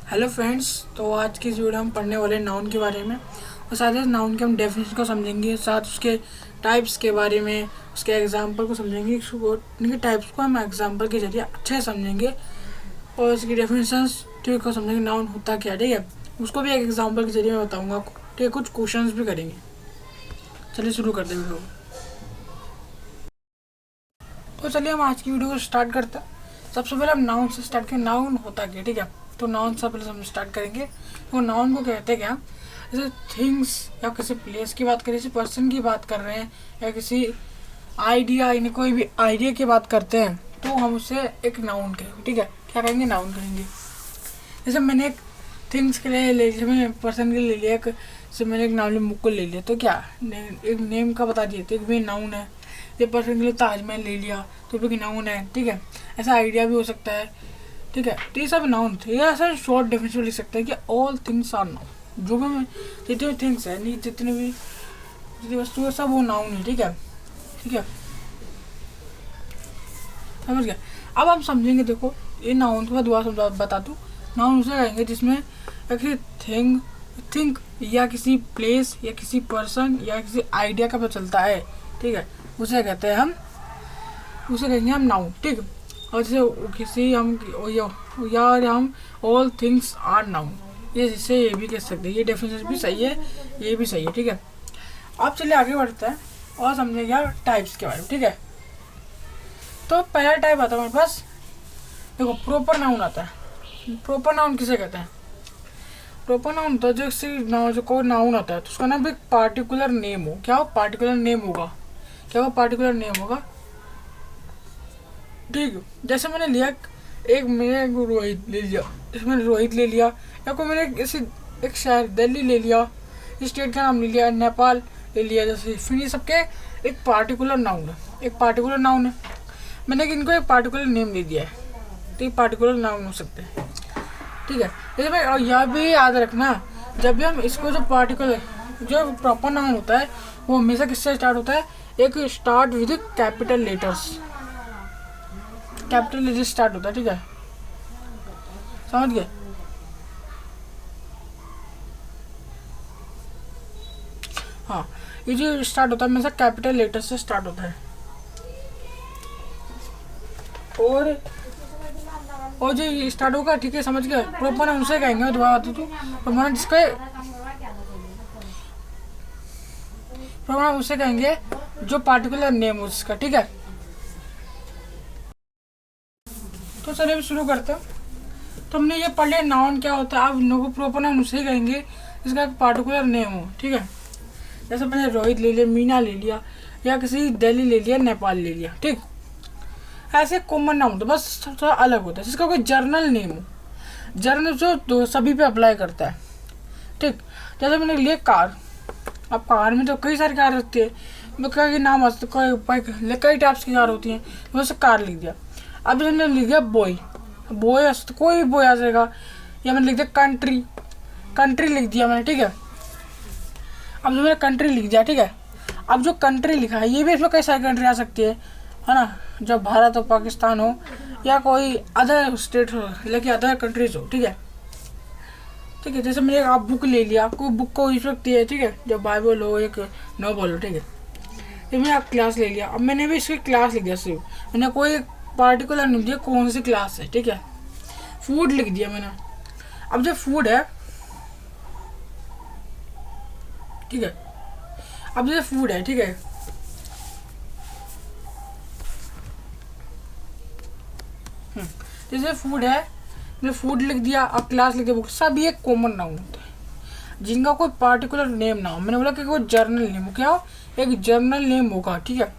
Hello friends, तो आज की इस वीडियो हम पढ़ने वाले नाउन के बारे में और साथ ही नाउन के हम डेफिनेशन को समझेंगे, साथ उसके टाइप्स के बारे में, उसके एग्जांपल को समझेंगे। उनके टाइप्स को हम एग्जांपल के जरिए अच्छे से समझेंगे और उसकी डेफिनेशंस ठीक को समझेंगे। नाउन होता क्या, ठीक है, उसको भी एक एग्जाम्पल के जरिए मैं बताऊँगा। ठीक है, कुछ क्वेश्चन भी करेंगे। चलिए शुरू करते हैं वीडियो। तो चलिए हम आज की वीडियो को स्टार्ट करते हैं। सबसे पहले हम नाउन से स्टार्ट करें। नाउन होता क्या, ठीक है। तो नाउन से पहले हम स्टार्ट करेंगे। तो नाउन को कहते हैं क्या, जैसे थिंग्स या किसी प्लेस की बात करें, किसी पर्सन की बात कर रहे हैं या किसी आइडिया यानी कोई भी आइडिया की बात करते हैं तो हम उसे एक नाउन कहेंगे, ठीक है। क्या कहेंगे, नाउन कहेंगे। जैसे मैंने एक थिंग्स के लिए ले लिया, मैंने पर्सन के लिए ले लिया, एक जैसे मैंने एक नाम मुकुल ले लिया, तो क्या एक नेम का बता दिया तो एक भी नाउन है। ये पर्सन के लिए ताजमहल ले लिया तो भी नाउन है, ठीक है। ऐसा आइडिया भी हो सकता है, ठीक है। तो ये सब नाउन थे। ये ऐसा शॉर्ट डेफिनेशन लिख सकते हैं कि ऑल थिंग्स आर नाउन। जो भी जितने भी थिंग्स है, नहीं जितने भी जितनी वस्तु है सब वो नाउन है, ठीक है, ठीक है। समझ गया। अब हम समझेंगे, देखो ये नाउन को मैं दोबारा बता दूँ। नाउन उसे कहेंगे जिसमें किसी थिंक या किसी प्लेस या किसी पर्सन या किसी आइडिया का पता चलता है, ठीक है, उसे कहते हैं हम, उसे कहेंगे हम नाउन, ठीक। और जैसे किसी हम यार हम ऑल थिंग्स आर नाउन, ये जिससे ये भी कह सकते हैं। ये डेफिनेशन भी सही है, ये भी सही है, ठीक है। अब चलिए आगे बढ़ते हैं और समझेंगे यार टाइप्स के बारे में, ठीक है। तो पहला टाइप आता है हमारे पास, देखो प्रॉपर नाउन आता है। प्रॉपर नाउन किसे कहते हैं? प्रॉपर नाउन होता है जो कोई नाउन आता है तो उसका नाम एक पार्टिकुलर नेम हो। क्या हो? पार्टिकुलर नेम होगा। क्या वो पार्टिकुलर नेम होगा, ठीक। जैसे मैंने लिया मैंने रोहित ले लिया, इसमें रोहित ले लिया, या कोई मैंने किसी एक शहर दिल्ली ले लिया, स्टेट का नाम ले लिया, नेपाल ले लिया, जैसे फिर ये सबके एक पार्टिकुलर नाउन है, एक पार्टिकुलर नाउन है। मैंने इनको एक पार्टिकुलर नेम दे दिया है तो ये पार्टिकुलर नाउन हो सकते हैं, ठीक है। जैसे भाई, और यह भी याद रखना, जब भी हम इसको जो प्रॉपर नाउन होता है वो हमेशा किससे स्टार्ट होता है? एक start with capital letters, capital letter start होता है, ठीक है। समझ गए? हाँ, ये जो स्टार्ट होता है हमेशा कैपिटल लेटर से स्टार्ट होता है। और जो स्टार्ट होगा, ठीक है, समझ गए। प्रॉपर नाउन उसे कहेंगे, दोबारा बता दूँ, प्रॉपर जिसका प्रॉपर नाउन उसे कहेंगे जो पार्टिकुलर नेम हो उसका, ठीक है। तो चलिए अब शुरू करते हैं। तो हमने ये पढ़ लिया नाउन क्या होता है। अब लोगों प्रॉपर नाउन उसे कहेंगे जिसका एक पार्टिकुलर नेम हो, ठीक है। जैसे मैंने रोहित ले लिया, मीना ले लिया, या किसी दिल्ली ले लिया, नेपाल ले लिया, ठीक। ऐसे कॉमन नाउन होता है, बस थोड़ा अलग होता है, जिसका कोई जर्नल नेम हो। जर्नल जो सभी पे अप्लाई करता है, ठीक। जैसे मैंने लिया कार। अब कार में तो कई सारी कार होती है, कई नाम आते, कई टाइप्स की कार होती हैं, तो वैसे कार लिख दिया। अब जैसे मैंने लिख दिया बॉय, बॉय कोई भी बॉय आ जाएगा, या मैंने लिख दिया कंट्री, कंट्री लिख दिया मैंने, ठीक है। अब जो मैंने कंट्री लिख दिया, ठीक है। अब जो कंट्री लिखा है ये भी, इसमें कई सारी कंट्री आ सकती है ना, जब भारत हो, पाकिस्तान हो, या कोई अदर स्टेट हो, लेकिन अदर कंट्रीज हो, ठीक है, ठीक है। जैसे मैंने आप बुक ले लिया, आपको बुक को हो सकती है, ठीक है, जब बाइबल हो, एक नॉवल हो, ठीक है। ये मैंने आप क्लास ले लिया। अब मैंने भी इसकी क्लास लिख दिया, सिर्फ मैंने कोई पार्टिकुलर नहीं दिया कौन सी क्लास है, ठीक है। फूड लिख दिया मैंने। अब जो फूड है, ठीक है, अब जो फूड है, ठीक है, जैसे फूड है, मैंने फूड लिख दिया, अब क्लास लिख दिया, बुक, सब ये कॉमन नाउन होते हैं जिनका कोई पार्टिकुलर नेम ना हो। मैंने बोला कि कोई जर्नल नेम हो, क्या हो? एक जर्नल नेम होगा, ठीक है।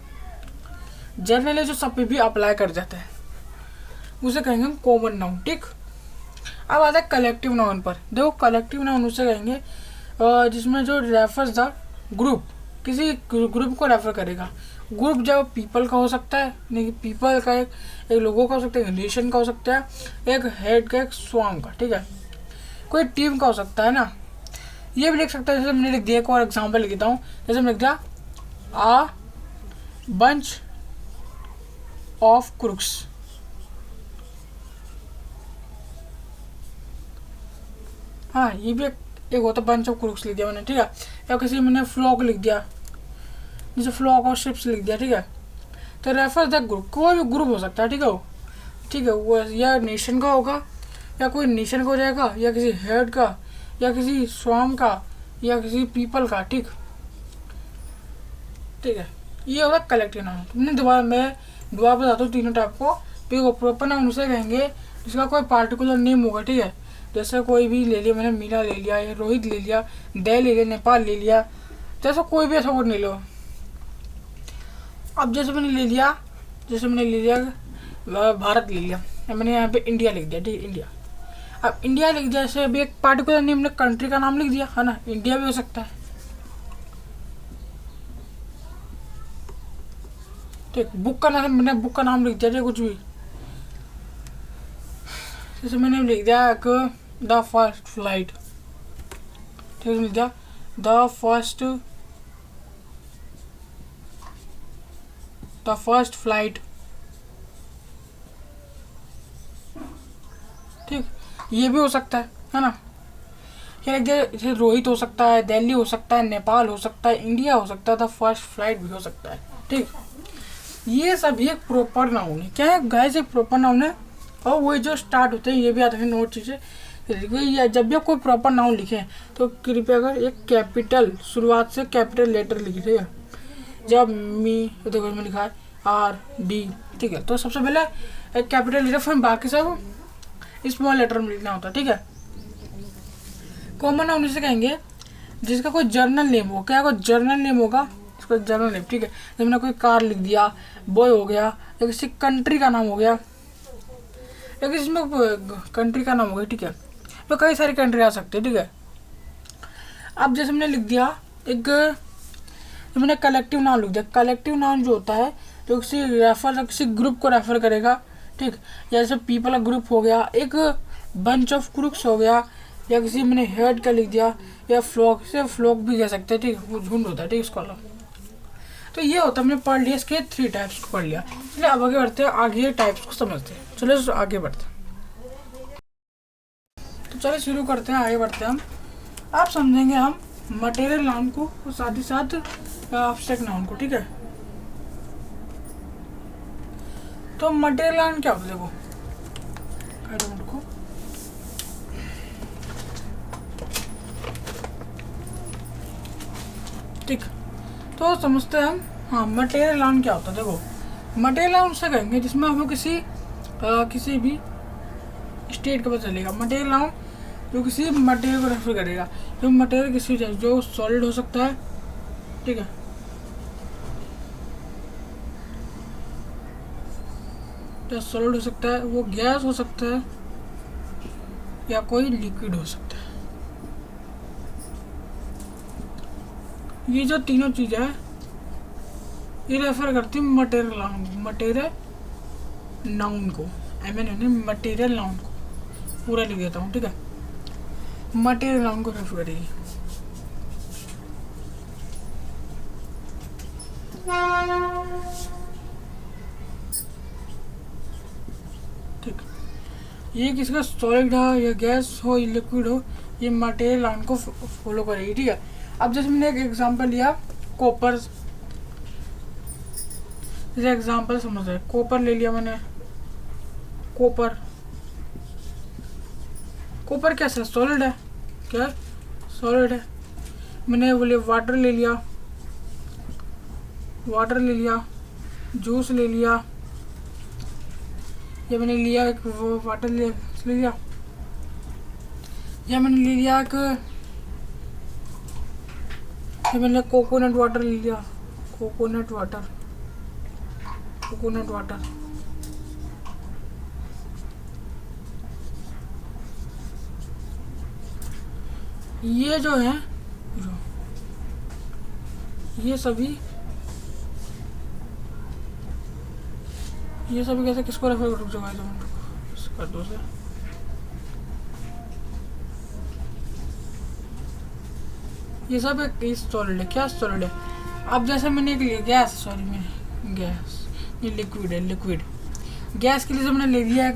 जर्नल है जो सब पे भी अप्लाई कर जाता है, उसे कहेंगे हम कॉमन नाउन, ठीक। अब आता है कलेक्टिव नाउन पर। देखो कलेक्टिव नाउन उसे कहेंगे जिसमें जो रेफर्स द ग्रुप, किसी ग्रुप को रेफर करेगा। ग्रुप जब पीपल का हो सकता है, नहीं पीपल का एक लोगों का हो सकता है, एक नेशन का हो सकता है, एक हेड का, एक स्वांग का, ठीक है, कोई टीम का हो सकता है ना। ये भी लिख सकता है, जैसे मैंने लिख दिया, एक और एग्जाम्पल लिखता हूँ। जैसे मैंने लिख दिया आ बंच ऑफ क्रुक्स, हाँ, ये भी एक होता है बंच ऑफ ग्रुप्स लिख दिया मैंने, ठीक है। या किसी मैंने फ्लॉक लिख दिया, जैसे फ्लॉक ऑफ शिप्स लिख दिया, ठीक है। तो रेफर द ग्रुप, कोई भी ग्रुप हो सकता है, ठीक है वो, ठीक है। वो या नेशन का होगा, या कोई नेशन का हो जाएगा, या किसी हेड का, या किसी स्वाम का, या किसी पीपल का, ठीक है। ये होगा कलेक्टिव नाउन। तुमने मैं दोबारा बताता हूँ तीनों टाइप को। देखो, प्रॉपर नाउन उसे कहेंगे जिसका कोई पार्टिकुलर नेम होगा, ठीक है। जैसे कोई भी ले लिया मैंने, मीना ले लिया, या रोहित ले लिया, दे ले लिया, नेपाल ले लिया, जैसे कोई भी ऐसा वर्ड ले लो। अब जैसे मैंने ले लिया भारत ले लिया, या मैंने यहाँ पे इंडिया लिख दिया, ठीक है, इंडिया। अब इंडिया लिख दिया, जैसे अभी एक पार्टिकुलर नेम ने कंट्री का नाम लिख दिया, है ना, इंडिया भी हो सकता है, ठीक। बुक का नाम, मैंने बुक का नाम लिख दिया, कुछ भी, जैसे मैंने लिख दिया एक द फर्स्ट फ्लाइट, ठीक है, लिख दिया द फर्स्ट फ्लाइट, ठीक। ये भी हो सकता है ना। क्या लिख दिया, जैसे रोहित हो सकता है, दिल्ली हो सकता है, नेपाल हो सकता है, इंडिया हो सकता है, द फर्स्ट फ्लाइट भी हो सकता है, ठीक। ये सभी एक प्रॉपर नाउन है। क्या है गाइस, एक प्रॉपर नाउन है। और वही जो स्टार्ट होते हैं, ये भी आते हैं नोट चीज़ें। जब भी आप कोई प्रॉपर नाउन लिखें तो कृपया कर एक कैपिटल, शुरुआत से कैपिटल लेटर लिखिए, ठीक है। जब देखो में लिखा है RD, ठीक है, तो सबसे पहले एक कैपिटल लेटर, फिर बाकी सब स्मॉल लेटर में लिखना होता है, ठीक है। कॉमन नाउन इसे कहेंगे जिसका कोई जर्नल नेम हो। क्या कोई जर्नल नेम होगा, इसका जर्नल नेम, ठीक है। जब मैंने कोई कार लिख दिया, बॉय हो गया, या किसी कंट्री का नाम हो गया, या किसी में कंट्री का नाम हो गया, ठीक है। तो कई सारी कंट्री आ सकती है, ठीक है। अब जैसे मैंने लिख दिया तो मैंने कलेक्टिव नाउन लिख दिया। कलेक्टिव नाउन जो होता है जो किसी ग्रुप को रेफर करेगा, ठीक। जैसे पीपल का ग्रुप हो गया, एक बंच ऑफ ग्रुप्स हो गया, या किसी मैंने हेड का लिख दिया, या फ्लॉक से फ्लॉक भी कह सकते हैं, ठीक है, वो झुंड होता है, ठीक, इसको। तो ये होता है, हमने पढ़ लिया इसके 3 टाइप्स को पढ़ लिया। चलिए अब आगे बढ़ते हैं, आगे टाइप्स को समझते हैं। चलो आगे बढ़ते हैं, तो चलिए शुरू करते हैं, आगे बढ़ते हैं हम। आप समझेंगे हम मटेरियल नाउन को और साथ ही साथ एब्स्ट्रैक्ट नाउन को, ठीक है। तो मटेरियल नाउन क्या होता है, देखो को ठीक, तो समझते हैं हम। हाँ, मटेरियल नाउन क्या होता है, देखो मटेरियल नाउन से कहेंगे जिसमें हमें किसी भी स्टेट का पता चलेगा। मटेरियल नाउन जो किसी मटेरियल को रेफर करेगा, जो मटेरियल किसी जो सॉलिड हो सकता है, ठीक है, जो सॉलिड हो सकता है, वो गैस हो सकता है, या कोई लिक्विड हो सकता है। ये जो तीनों चीज़ें हैं ये रेफर करती है मटेरियल नाउन को। मटेरियल नाउन को पूरा लिख देता हूँ, ठीक है। मटेरियल नाउन को रेफर करेगी, ठीक। ये किसका सॉलिड हो या गैस हो या लिक्विड हो, ये मटेरियल नाउन को फॉलो करेगी, ठीक है। अब जैसे मैंने एक एग्जांपल लिया कॉपर, जैसे एग्जांपल समझ रहे, कॉपर ले लिया मैंने। कॉपर कैसा सॉलिड है, क्या सॉलिड है। मैंने बोले वाटर ले लिया, जूस ले लिया, या मैंने लिया एक वो वाटर ले लिया, या मैंने ले लिया एक, या मैंने कोकोनट वाटर ले लिया, कोकोनट वाटर। ये जो है, ये सभी कैसे किसको रेफर कर दो से, ये सब एक सॉलिड है। क्या सॉलिड है। अब जैसे मैंने एक लिया गैस, ये लिक्विड है। गैस के लिए जो मैंने ले लिया एक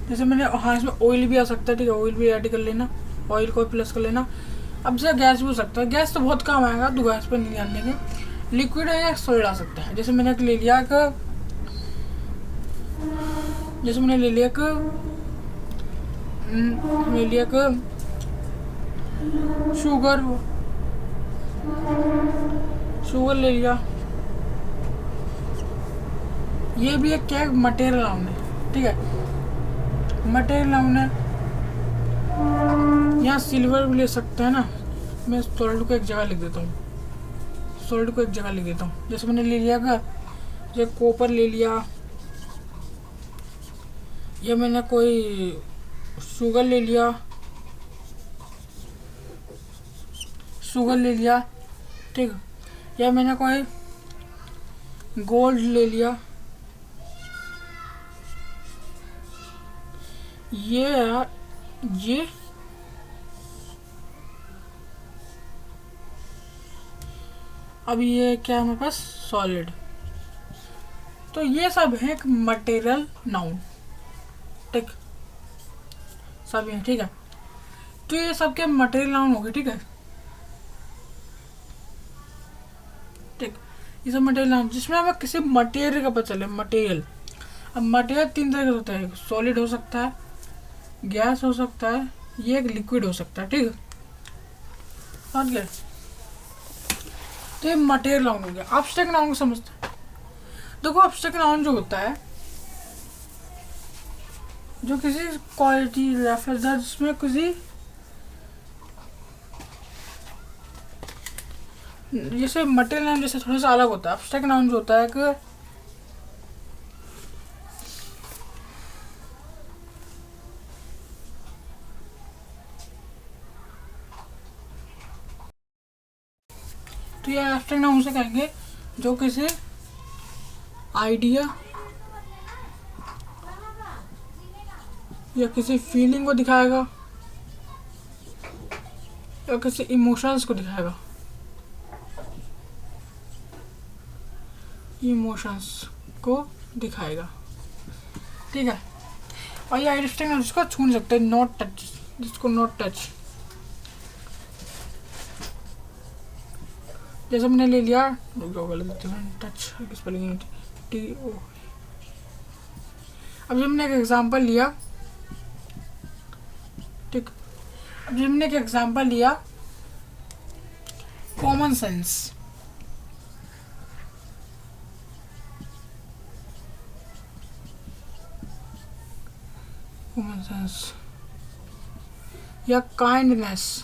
जैसे मैंने, हाँ इसमें ऑयल भी आ सकता है, ठीक है, ऑयल भी ऐड कर लेना, ऑयल को प्लस कर लेना। अब जैसे गैस भी हो सकता है, गैस तो बहुत काम आएगा, तो गैस पर नहीं ध्यान देंगे। लिक्विड या सॉलिड आ सकता है। जैसे मैंने ले लिया एक, जैसे मैंने ले लिया एक शुगर, शुगर ले लिया। ये भी एक क्या मटेरियल नाउन है, ठीक है, मटेरियल नाउन है। यहाँ सिल्वर भी ले सकते हैं ना, मैं सॉल्ट को एक जगह लिख देता हूँ, सॉल्ट को एक जगह लिख देता हूँ। जैसे मैंने ले लिया का, जैसे कॉपर ले लिया, या मैंने कोई शुगर ले लिया, शुगर ले लिया, ठीक है, या मैंने कोई गोल्ड ले लिया। ये अब ये क्या है मेरे पास, सॉलिड। तो ये सब है एक मटेरियल नाउन, ठीक, सब है, ठीक है। तो ये सब के मटेरियल नाउन हो गए, ठीक है, ठीक। ये सब मटेरियल नाउन जिसमें हमें किसी मटेरियल का पता चले, मटेरियल। अब मटेरियल 3 तरह का होता है, सॉलिड हो सकता है, गैस हो सकता है, ये एक लिक्विड हो सकता है, ठीक है, समझ गए। तो ये मटेरियल नाउन हो गया। एब्स्ट्रैक्ट नाउन को समझते हैं। देखो एब्स्ट्रैक्ट नाउन जो होता है, जो किसी क्वालिटी रेफरेंस है, जिसमें किसी, जैसे मटेरियल नाउन जैसे थोड़ा सा अलग होता है। एब्स्ट्रैक्ट नाउन जो होता है कि तो ये एब्स्ट्रैक्ट नाउन से कहेंगे जो किसी आइडिया या किसी फीलिंग को दिखाएगा या किसी इमोशंस को दिखाएगा, इमोशंस को दिखाएगा, ठीक है। और ये एब्स्ट्रैक्ट नाउन जिसको छू नहीं सकते, नॉट टच, जिसको नॉट टच। जैसे मैंने ले लिया टच, स्पेलिंग TO। अब जब मैंने एक एग्जांपल लिया, ठीक, अब जब मैंने एक एग्जांपल लिया, कॉमन सेंस, कॉमन सेंस या काइंडनेस,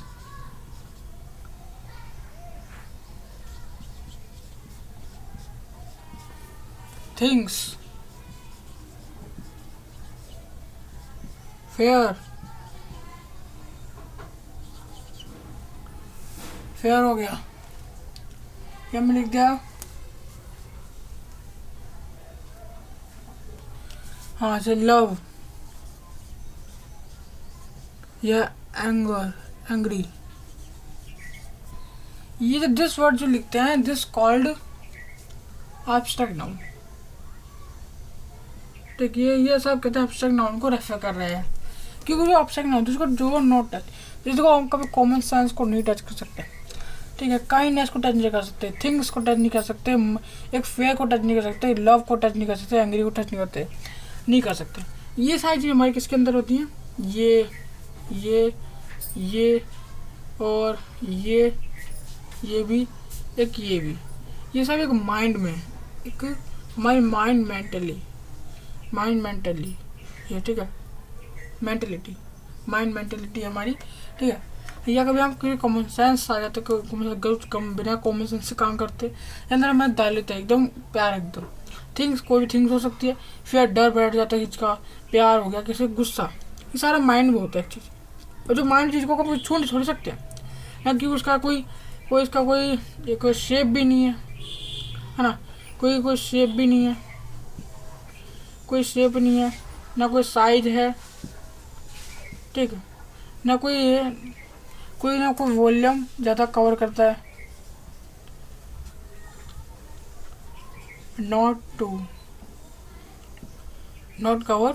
थिंग्स, फेयर, फेयर हो गया, या मैं लिख दिया, हाँ से लव या एंगर, एंग्री। ये जो दिस वर्ड जो लिखते हैं, दिस कॉल्ड एब्स्ट्रैक्ट नाउन, ठीक। ये सब कहते हैं एब्स्ट्रैक्ट नाउन को रेफर कर रहे हैं, क्योंकि जो एब्स्ट्रैक्ट नाउन जिसको जो नॉट टच, जिसको हम कभी कॉमन सेंस को नहीं टच कर सकते, ठीक है, काइंडनेस को टच नहीं कर सकते, थिंग्स को टच नहीं कर सकते, एक फेयर को टच नहीं कर सकते, लव को टच नहीं कर सकते, एंग्री को टच नहीं कर सकते। ये सारी चीज़ें हमारी किसके अंदर होती हैं, ये और ये भी, एक ये भी, ये सब एक माइंड में, एक हमारी माइंड मेंटली ये, ठीक है, मेंटलिटी, माइंड मेंटलिटी हमारी, ठीक है। या कभी हम कोई कॉमन सेंस आ जाते, बिना कॉमन सेंस से काम करते, अंदर हमें डाल लेते हैं एकदम प्यार, एकदम थिंग्स, कोई भी थिंग्स हो सकती है, फिर डर बैठ जाता है, किसका प्यार हो गया, किसी गुस्सा, ये सारा माइंड में होता है चीज़। और जो माइंड चीज़ को कभी छू नहीं छोड़ सकते हैं, या कि उसका कोई इसका कोई शेप भी नहीं है ना, कोई शेप भी नहीं है, कोई शेप नहीं है, ना कोई साइज है, ठीक है, ना कोई वॉल्यूम ज़्यादा कवर करता है, not cover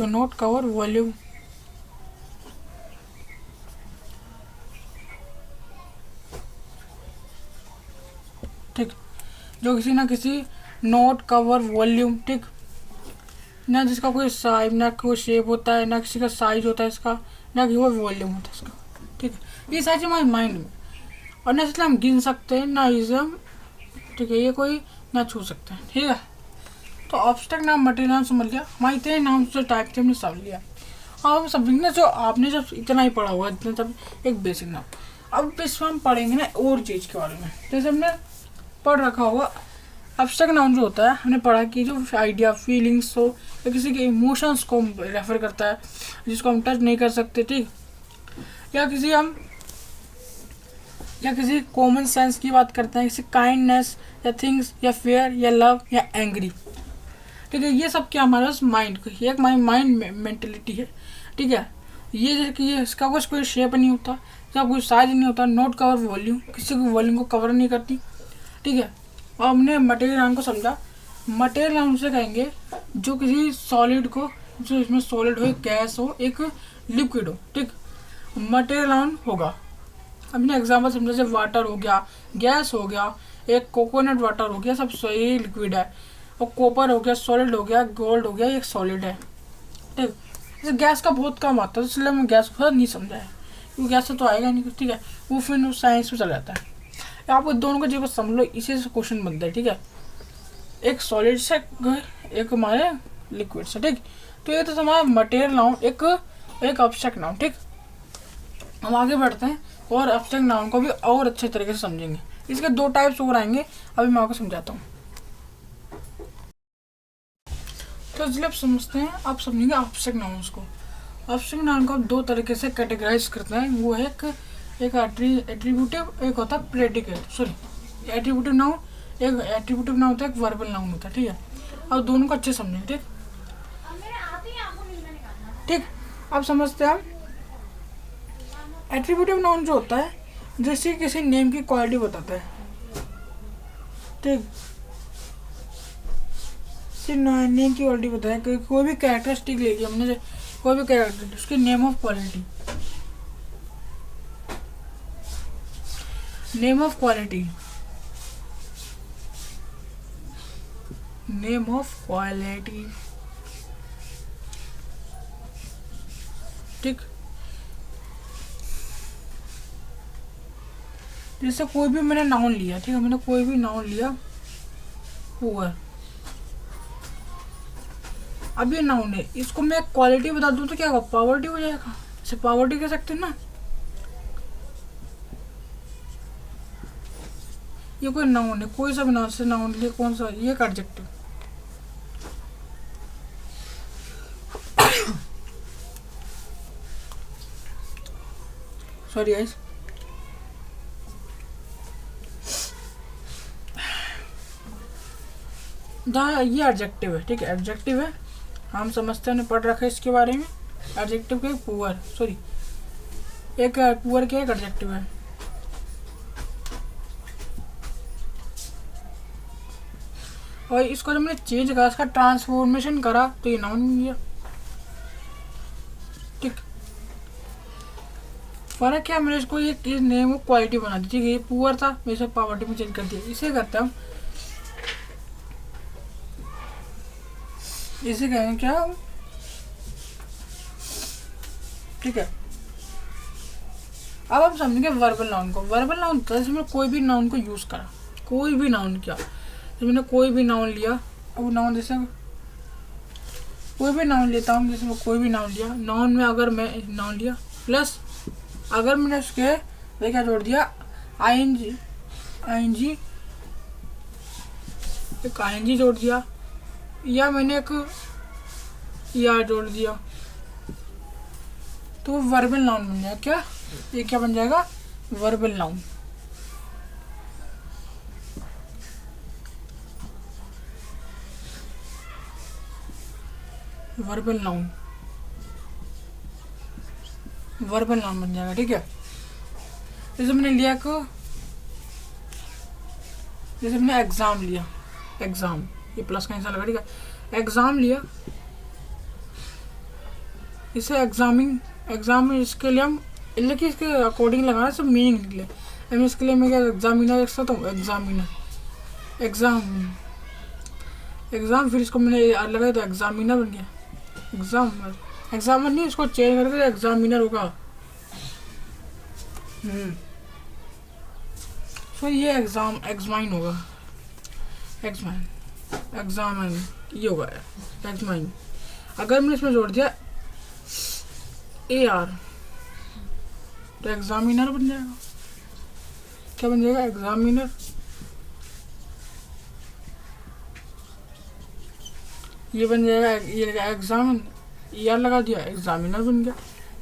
do not cover volume. ठीक, जो किसी ना किसी नॉट कवर वॉल्यूम, ठीक, ना जिसका कोई साइज, ना कोई शेप होता है, ना किसी का साइज होता है इसका, ना कि वो वॉल्यूम होता है इसका। ठीक है, ये सारी चीज़ हमारे माइंड में, और ना इसलिए हम गिन सकते हैं, ना इसे हम, ठीक है, ये कोई ना छू सकते हैं। ठीक है, तो ऑब्स्ट्रैक्ट नाम, मटेरियल नाम समझ लिया, हमारे इतने नाम जो टाइप थे हमने समझ लिया। अब हम समझेंगे जो आपने जब इतना ही पढ़ा हुआ है, इतना तब एक बेसिक नाम। अब इसमें हम पढ़ेंगे ना और चीज़ के बारे में, जैसे हमने पढ़ रखा होगा एब्स्ट्रैक्ट नाउन जो होता है, हमने पढ़ा कि जो आइडिया, फीलिंग्स हो या किसी के इमोशंस को रेफर करता है, जिसको हम टच नहीं कर सकते, ठीक, या किसी कॉमन सेंस की बात करते हैं, किसी काइंडनेस या थिंग्स या फेयर या लव या एंग्री। ठीक है, ये सब क्या हमारे पास माइंड, ये एक माइंड मेंटेलिटी है। ठीक है, ये जैसे कि ये इसका कुछ कोई शेप नहीं होता, इसका कोई साइज नहीं होता, नॉट कवर वॉल्यूम, किसी को वॉल्यूम को कवर नहीं करती। ठीक है, और हमने मटेरियल नाउन को समझा। मटेरियल नाउन से कहेंगे जो किसी सॉलिड को, जो इसमें सॉलिड हो, एक गैस हो, एक लिक्विड हो, ठीक, मटेरियल नाउन होगा। हमने एग्जाम्पल समझा, जैसे वाटर हो गया, गैस हो गया, एक कोकोनट वाटर हो गया, सब सही लिक्विड है, और कॉपर हो गया सॉलिड हो गया, गोल्ड हो गया एक सॉलिड है। ठीक, जैसे गैस का बहुत कम आता है, इसलिए मैं गैस को नहीं समझा है, क्योंकि गैस से तो आएगा नहीं। ठीक है, वो फिर साइंस में चला जाता है। आप दोनों को जब समझ लो, इसी से क्वेश्चन बनता है। ठीक है, एक सॉलिड से, एक हमारे लिक्विड से। ठीक, तो ये तो हमारा मटेरियल नाउन, एक एब्स्ट्रैक्ट नाउन। ठीक, हम आगे बढ़ते हैं और एब्स्ट्रैक्ट नाउन को भी और अच्छे तरीके से समझेंगे। इसके दो टाइप्स और आएंगे, अभी मैं आपको समझाता हूँ। तो इसलिए आप समझते हैं, आप समझेंगे एब्स्ट्रैक्ट नाउन्स को। एब्स्ट्रैक्ट नाउन को आप दो तरीके से कैटेगराइज करते हैं, वो है एक एट्रीब्यूटिव, एक होता है प्रेडिकेट, सॉरी एट्रीब्यूटिव नाउन, एक एट्रीब्यूटिव नाउन होता है, एक वर्बल नाउन होता है। ठीक है, अब दोनों को अच्छे समझेंगे। ठीक, ठीक, आप समझते हैं। एट्रीब्यूटिव नाउन जो होता है, जैसे किसी नेम की क्वालिटी बताता है। ठीक, नेम की क्वालिटी बताया कि कोई भी कैरेक्टरिस्टिक ले लिया हमने, कोई भी कैरेक्टर, उसकी name of quality, name of quality, name of quality. ठीक, जैसे कोई भी मैंने नाउन लिया, ठीक है, मैंने कोई भी नाउन लिया, पुअर, अब ये नाउन है, इसको मैं क्वालिटी बता दूं तो क्या होगा, पॉवर्टी हो जाएगा। इसे पॉवर्टी कह सकते हैं ना, ये कोई नाउन है, कोई सा भी नाउन से नाउन लिया, कौन सा, ये एडजेक्टिव। सॉरी गाइस, ये एडजेक्टिव है। ठीक है, एडजेक्टिव है, हम समझते हैं, पढ़ रखा है इसके बारे में। एडजेक्टिव के पुअर, सॉरी एक पुअर क्या एक एडजेक्टिव है। और इसको जब मैंने चेंज करा, इसका ट्रांसफॉर्मेशन करा, तो ये नाउन बन गया। ठीक, फर्क क्या, मैंने इसको ये नेम को क्वालिटी बना दी। ठीक है, ये पुअर था, मैं इसे पॉवर्टी में चेंज कर दिया। इसे करते हैं हम, इसे कहेंगे क्या, ठीक है। अब हम समझेंगे वर्बल नाउन को। वर्बल नाउन होता है जैसे मैंने कोई भी नाउन को यूज़ करा, कोई भी नाउन किया, जैसे मैंने कोई भी नाउन लिया, अब नाउन जैसे कोई भी नाउन लेता हूँ, जैसे मैं कोई भी नाउन लिया, नाउन में अगर मैं नाउन लिया प्लस अगर मैंने उसके क्या जोड़ दिया, आईएनजी, एक आईएनजी जोड़ दिया, या मैंने एक ईआर जोड़ दिया, तो वर्बल नाउन बन जाएगा। क्या ये क्या बन जाएगा, verbal noun. Verbal noun, verbal noun बन जाएगा। ठीक है, जैसे मैंने लिया को, जैसे मैंने एग्जाम लिया, एग्जाम, ये प्लस का हिस्सा लगा। ठीक है, एग्जाम लिया, इसे एग्जाम में इसके लिए हम लेकिन इसके अकॉर्डिंग लगाना सब मीनिंग निकले। अब इसके लिए मैं क्या एग्जामिनर लिख सकता हूँ, एग्जामिनर एग्ज़ाम फिर इसको मैंने लगाया तो एग्जामिनर बन गया। एग्जामर नहीं, इसको चेंज करके एग्जामिनर होगा। तो ये एग्जामाइन होगा, एग्जामिन ये होगा एग्जामाइन। अगर मैंने इसमें जोड़ दिया AR तो एग्जामिनर बन जाएगा। क्या बन जाएगा, एग्जामिनर। ये बन जाएगा, ये एग्जामिन, ER लगा दिया, एग्जामिनर बन गया।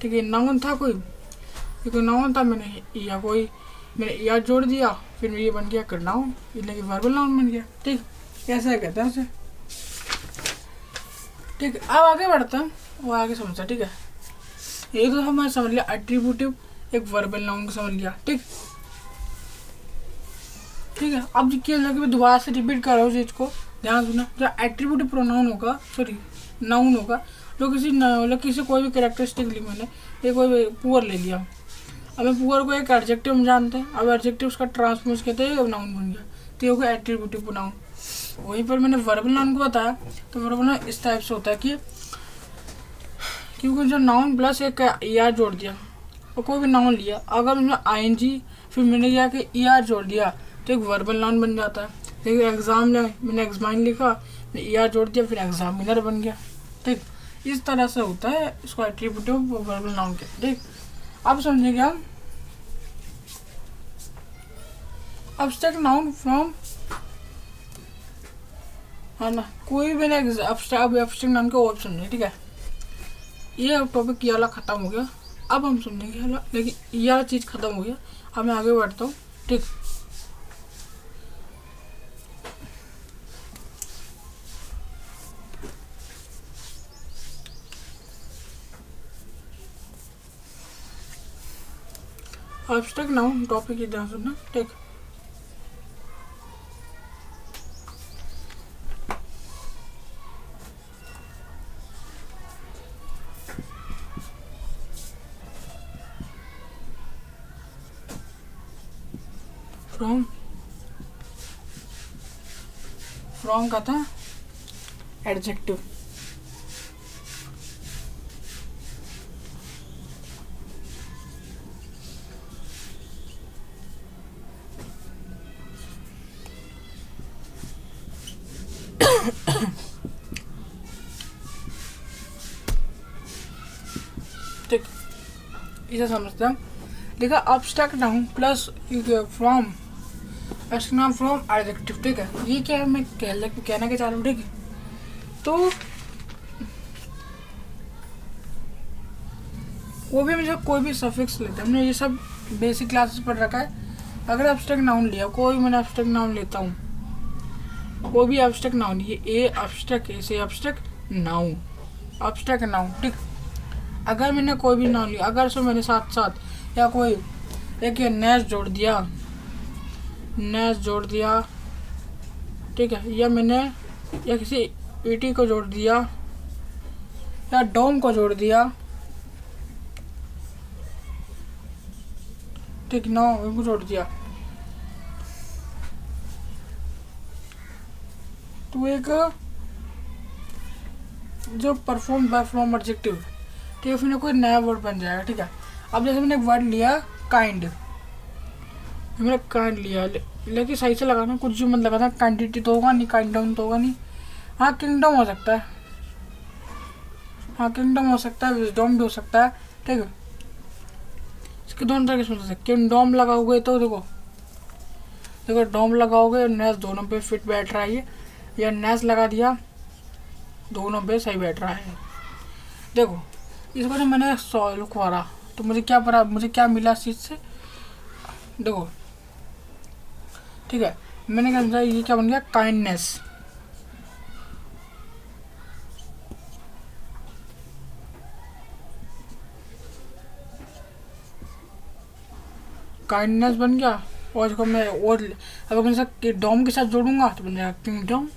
ठीक है, नाउन था कोई, ये कोई नाउन था, मैंने ER जोड़ दिया, फिर ये बन गया नाउन, इसलिए कि वर्बल नाउन बन गया। ठीक, कैसे कहते हैं उसे। ठीक, अब आगे बढ़ते हैं, वो आगे समझता। ठीक है, ये तो हमारे समझ लिया एट्रीब्यूटिव एक वर्बल नाउन को समझ लिया। ठीक है, अब क्या लगे मैं दोबारा से रिपीट कर रहा हूँ चीज़ को, ध्यान सुना। जो एट्रीब्यूटिव प्रोनाउन होगा, नाउन होगा, जो किसी कोई भी कैरेक्टरिस्टिक ली मैंने, ये कोई पुअर ले लिया। अब मैं पुअर को एक एडजेक्टिव हम जानते हैं, अब एडजेक्टिव उसका ट्रांसपोज कहते हैं, नाउन बन गया, तो ये होगा एट्रीब्यूटिव प्रोनाउन। वहीं पर मैंने वर्बल नाउन को बताया, तो वर्बल नाउन इस टाइप से होता है कि क्योंकि जो नाउन प्लस एक ER जोड़ दिया और कोई भी नाउन लिया, अगर उसमें ING फिर मैंने क्या कि ER जोड़ दिया तो एक वर्बल नाउन बन जाता है। देखिए एग्जाम में मैंने एग्जामाइन लिखा, मैंने ER जोड़ दिया, फिर एग्जामिनर बन गया। ठीक, इस तरह से होता है, इसको एट्रीब्यूटिव वर्बल नाउन के। ठीक, अब समझेंगे हम एब्स्ट्रैक्ट नाउन फ्रॉम, है ना, कोई भी एब्स्ट्रैक्ट नाउन के ऑप्शन नहीं। ठीक है, ये टॉपिक ये वाला ख़त्म हो गया। अब हम समझेंगे, है ना, लेकिन ये वाला चीज़ ख़त्म हो गया। अब मैं आगे बढ़ता हूँ। ठीक, एब्स्ट्रैक्ट नाउन टॉपिक की ध्यान सुनना। ठीक, फ्रॉम का था एडजेक्टिव। ठीक, इसे समझते हैं। देखा, abstract noun plus from, abstract noun from adjective. ठीक है, ये क्या है मैं कहना के चाह रहा हूँ। ठीक है, तो वो भी मुझे कोई भी सफिक्स लेते हैं, हमने ये सब बेसिक क्लासेस पढ़ रखा है। अगर एब्स्ट्रैक्ट नाउन लिया, कोई मैंने एब्स्ट्रैक्ट नाउन लेता हूँ, कोई भी एब्स्ट्रैक्ट नाउन, ये एब्स्ट्रैक्ट नाउन, एब्स्ट्रैक्ट नाउन। ठीक, अगर मैंने कोई भी नाउन लिया, अगर उसमें मैंने साथ या कोई एक नेस जोड़ दिया, ठीक है, या मैंने या किसी ET को जोड़ दिया या डोम को जोड़ दिया। ठीक, इनको जोड़ दिया, तो एक जो परफॉर्म बाय फ्रॉम एडजेक्टिव, ठीक है, फिर कोई नया वर्ड बन जाएगा। ठीक है, अब जैसे मैंने एक वर्ड लिया काइंड, मैंने काइंड लिया, लेकिन सही से लगाना, कुछ जो मत लगाना, काइंडिटी तो होगा नहीं, काइंडम तो होगा नहीं। हाँ, किंगडम हो सकता है, विजडम भी हो सकता है। ठीक है, इसके दोनों तरीके से सकते। किंगडम लगाओगे तो देखो डोम लगाओगे, नेस दोनों पे फिट बैठ रहा है ये, या नेस लगा दिया, दोनों पे सही बैठ रहा है। देखो, इसको जब मैंने लिखवारा तो मुझे क्या मिला इस चीज़ से, देखो। ठीक है, मैंने क्या समझा, ये क्या बन गया, काइंडनेस। काइंडनेस बन गया, और इसको मैं और अगर मैं इसे डोम के साथ जोड़ूंगा तो बन जाएगा किंगडम,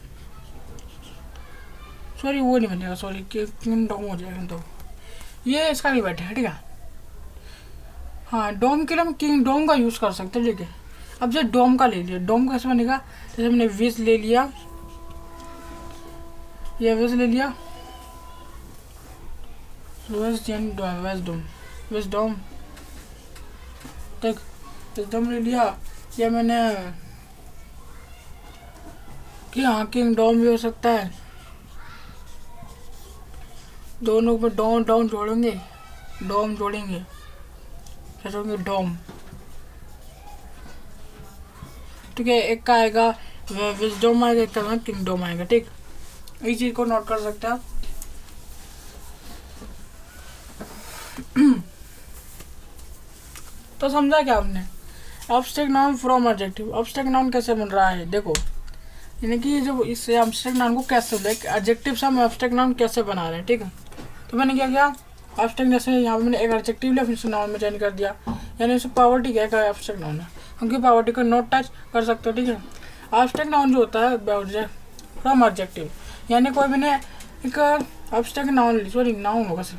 सॉरी वो नहीं बनेगा, सॉरी किंगडम हो जाएगा। तो ये इसका नहीं बैठा है, ठीक है। हाँ, डोम के लिए हम किंग डोम का यूज़ कर सकते हैं, ठीक है। अब जो डोम का ले लिया, डोम कैसे बनेगा, जैसे हमने विज ले लिया, ये विज ले लिया, विजडम, ठीक, विजडम ले लिया। ये मैंने कि हाँ किंग डोम भी हो सकता है, दोनों में डॉम डॉम जोड़ेंगे, डोम जोड़ेंगे, क्या जोड़ेंगे, डोम, ठीक है। एक का आएगा विजडम आएगा, एक का किंगडम आएगा, ठीक। इस चीज को नोट कर सकते हैं आप। तो समझा क्या आपने, abstract noun from adjective. Abstract noun कैसे बन रहा है, देखो, यानी कि जो इससे एब्स्ट्रैक्ट नाउन को कैसे एडजेक्टिव से हम एब्स्ट्रैक्ट नाउन कैसे बना रहे हैं, ठीक है। तो मैंने क्या किया, एब्स्ट्रैक्ट जैसे यहाँ पे मैंने एक एडजेक्टिव लिया, फिर उसे नाउन में चेंज कर दिया, यानी उसे पावर्टी क्या है, एब्स्ट्रैक्ट नाउन है, हम की पावर्टी को नोट टच कर सकते हो, ठीक है। एब्स्ट्रैक्ट नाउन जो होता है फ्रॉम एडजेक्टिव, यानी कोई मैंने एक एब्स्ट्रैक्ट नाउन ली, सॉरी नाउन होगा सर,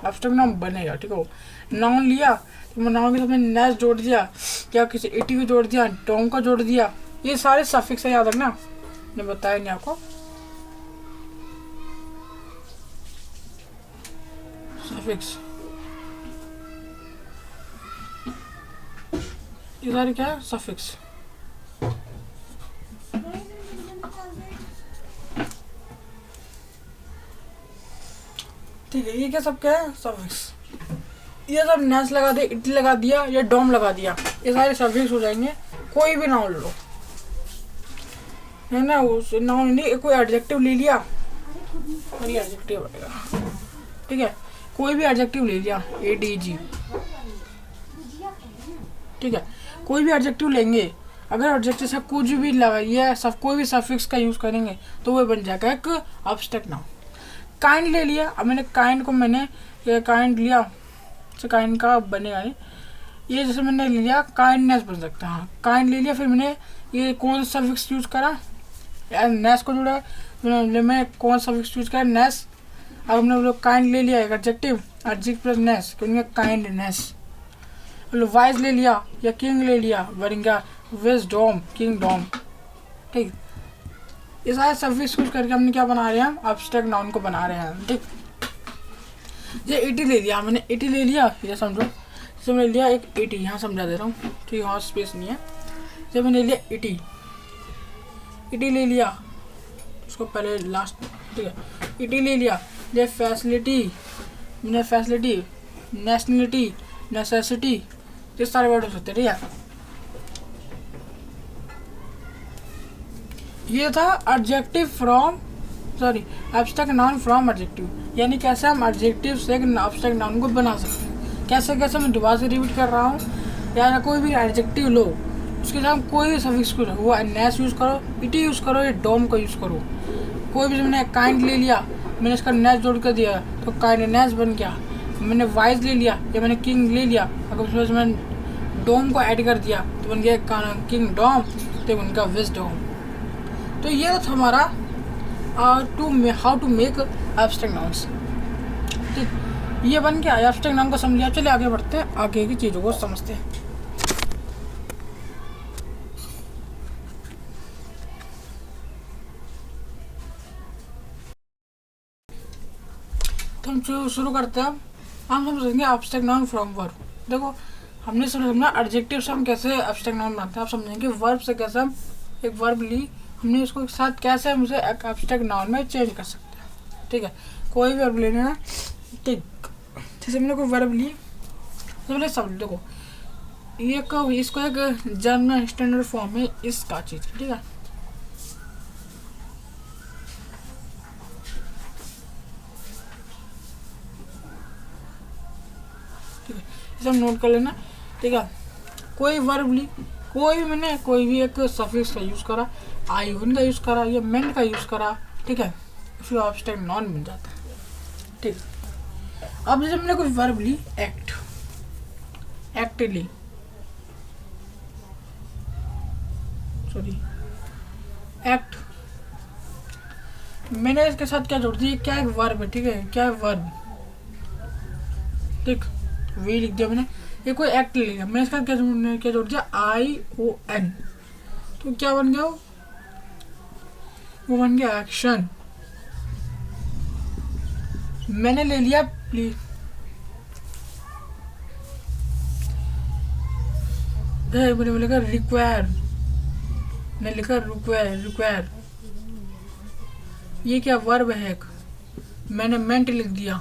एब्स्ट्रैक्ट नाउन बनेगा, ठीक है। नाउन लिया तो नाउन के साथ मैंने नेस जोड़ दिया, क्या किसी इटी को जोड़ दिया, डोम का जोड़ दिया, ये सारे सफिक्स है, याद रखना, मैंने बताया नहीं आपको, सफिक्स, ये सारे क्या है, सफिक्स, ठीक है। ये क्या सब क्या है, सफिक्स, ये सब नेस लगा दिया, इट लगा दिया, या डोम लगा दिया, ये सारे सफिक्स हो जाएंगे। कोई भी नाउन लो, है ना, उस नाउन नहीं, कोई एडजेक्टिव ले लिया, एडजेक्टिव आएगा, ठीक है। कोई भी एडजेक्टिव ले लिया, ADG, ठीक है। कोई भी एडजेक्टिव लेंगे, अगर एडजेक्टिव से कुछ भी लगाइए, सब कोई भी सफिक्स का यूज करेंगे तो वो बन जाएगा एक एब्स्ट्रैक्ट नाउन। काइंड ले लिया, अब मैंने काइंड को मैंने काइंड लिया, तो काइंड का बनेगा नहीं, ये जैसे मैंने ले लिया काइंडनेस बन सकता है, हाँ काइंड ले लिया, फिर मैंने ये कौन सा सफिक्स यूज करा, नेस को जोड़ा, मैं कौन सा सफिक्स यूज करा, नेस। अब हमने लोग काइंड ले लिया, एक एडजेक्टिव, एडजेक्टिव प्लस नेस, क्योंकि काइंडनेस। वाइज ले लिया या किंग ले लिया, बनेगा विजडम, किंगडम, ठीक। ये सारे सफिक्स यूज करके हमने क्या बना रहे हैं, हम एब्स्ट्रैक्ट नाउन को बना रहे हैं, ठीक। ये इटी ले लिया, मैंने इटी ले लिया, ये समझो, जैसे मैंने लिया एक इटी, यहाँ समझा दे रहा हूँ, ठीक, यहाँ स्पेस नहीं है, जब मैंने लिया इटी, इटी ले लिया, उसको पहले लास्ट, ठीक है, इटी ले लिया, ये फैसिलिटी, मैंने फैसिलिटी, नेशनलिटी, नेसेसिटी, ये सारे वर्ड हो सकते हैं, ठीक है। ये था adjective from, sorry abstract noun from adjective, यानी कैसे हम एडजेक्टिव से एक एब्स्ट्रैक्ट नाउन को बना सकते हैं, कैसे कैसे मैं दोबारा से रिपीट कर रहा हूँ, या कोई भी एडजेक्टिव लो, उसके साथ कोई भी सफिक्स को वो नेस यूज़ करो, इटी यूज़ करो, या डोम का यूज़ करो। कोई भी, मैंने काइंड ले लिया, मैंने इसका नेस जोड़ कर दिया तो काइंडनेस बन गया, मैंने वाइज ले लिया या मैंने किंग ले लिया, अगर उसमें मैंने डोम को ऐड कर दिया तो बन गया किंग डोम, तो बन गया विजडम। तो ये था हमारा how to make abstract nouns, ठीक। ये बन गया एब्स्ट्रैक्ट नाउन को समझ लिया। चलिए आगे बढ़ते हैं, आगे की चीज़ों को समझते हैं। तो हम शुरू करते हैं, हम समझेंगे एब्स्ट्रैक्ट नाउन फ्रॉम वर्ब। देखो हमने समझना एडजेक्टिव से हम कैसे एब्स्ट्रैक्ट नाउन बनाते हैं, आप समझेंगे वर्ब से कैसे हम एक वर्ब ली, हमने उसको एक साथ कैसे हम उसे एक एब्स्ट्रैक्ट नाउन में चेंज कर सकते हैं, ठीक है। कोई भी वर्ब लेना है, ठीक, जैसे मैंने कोई वर्ब ली, तो मैंने सब देखो ये इसको एक जर्नल स्टैंडर्ड फॉर्म में इसका चीज़, ठीक है। इसे हम नोट कर लेना, ठीक है। कोई वर्ब ली, कोई भी मैंने कोई भी एक सफिक्स का यूज़ करा, आईवन का यूज़ करा या मेंट का यूज़ करा, ठीक है, फिर एब्स्ट्रैक्ट नाउन बन जाता है, ठीक। अब जैसे मैंने कोई वर्ब ली, एक्ट, एक्ट ली, सॉरी एक्ट, मैंने इसके साथ क्या जोड़ दिया, क्या एक वर्ब है, ठीक है, क्या है वर्ब, ठीक, वी लिख दिया मैंने। ये कोई एक्ट ले लिया मैं, इसका क्या जोड़ दिया ION, तो क्या बन गया वो बन गया एक्शन। मैंने ले लिया प्लीज, मैंने लिखा रिक्वायर, मैंने लिखा रिक्वायर, ये क्या वर्ब है एक, मैंने मेंट लिख दिया,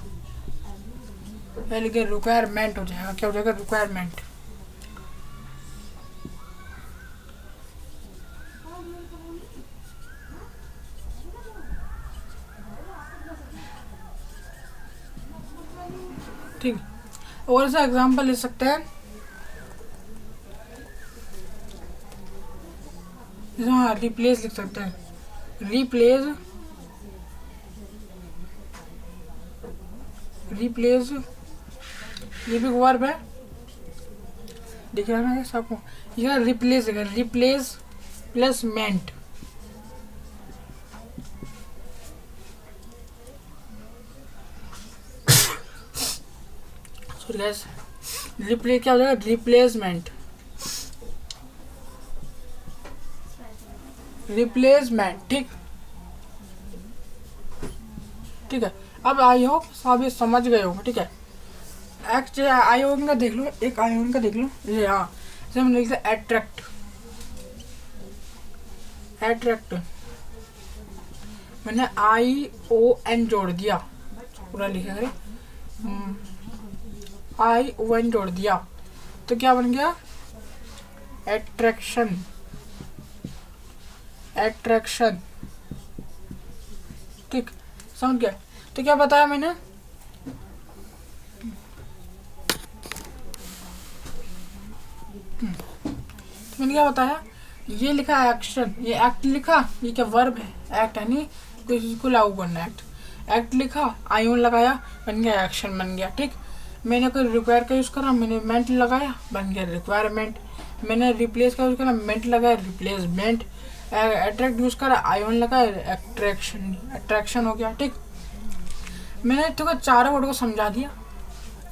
मैं लिखे रिक्वायरमेंट हो जाएगा, क्या हो जाएगा रिक्वायरमेंट। ठीक, और ऐसा एग्जांपल ले सकते हैं, जैसे हाँ रिप्लेस लिख सकते हैं, रिप्लेस ये भी वर्ब है, दिख रहा है ना सबको, यह replace placement, sorry guys, replace क्या हो जाएगा रिप्लेसमेंट, ठीक ठीक है। अब आई होप सब ये समझ गए होंगे, ठीक है। आयोन का देख लो, एक आयोन का देख लो, ये हाँ जैसे हमने लिखा एट्रैक्ट, मैंने ION जोड़ दिया, पूरा लिखा है ION जोड़ दिया, तो क्या बन गया एट्रैक्शन, ठीक, समझ गया। तो क्या बताया मैंने, मैंने क्या बताया, ये लिखा एक्शन, ये एक्ट लिखा, ये क्या वर्ब है, एक्ट है नहीं किसी को लागू करना, एक्ट लिखा, आयोन लगाया, बन गया एक्शन, बन गया। ठीक, मैंने कोई रिक्वायर का यूज़ करा, मैंने मेंट लगाया, बन गया रिक्वायरमेंट। मैंने रिप्लेस का यूज़ करा, मेंट लगाया, रिप्लेसमेंट। अट्रैक्ट यूज़ करा, आयोन लगाया, अट्रैक्शन हो गया। ठीक, मैंने तो चारों वर्ड को समझा दिया।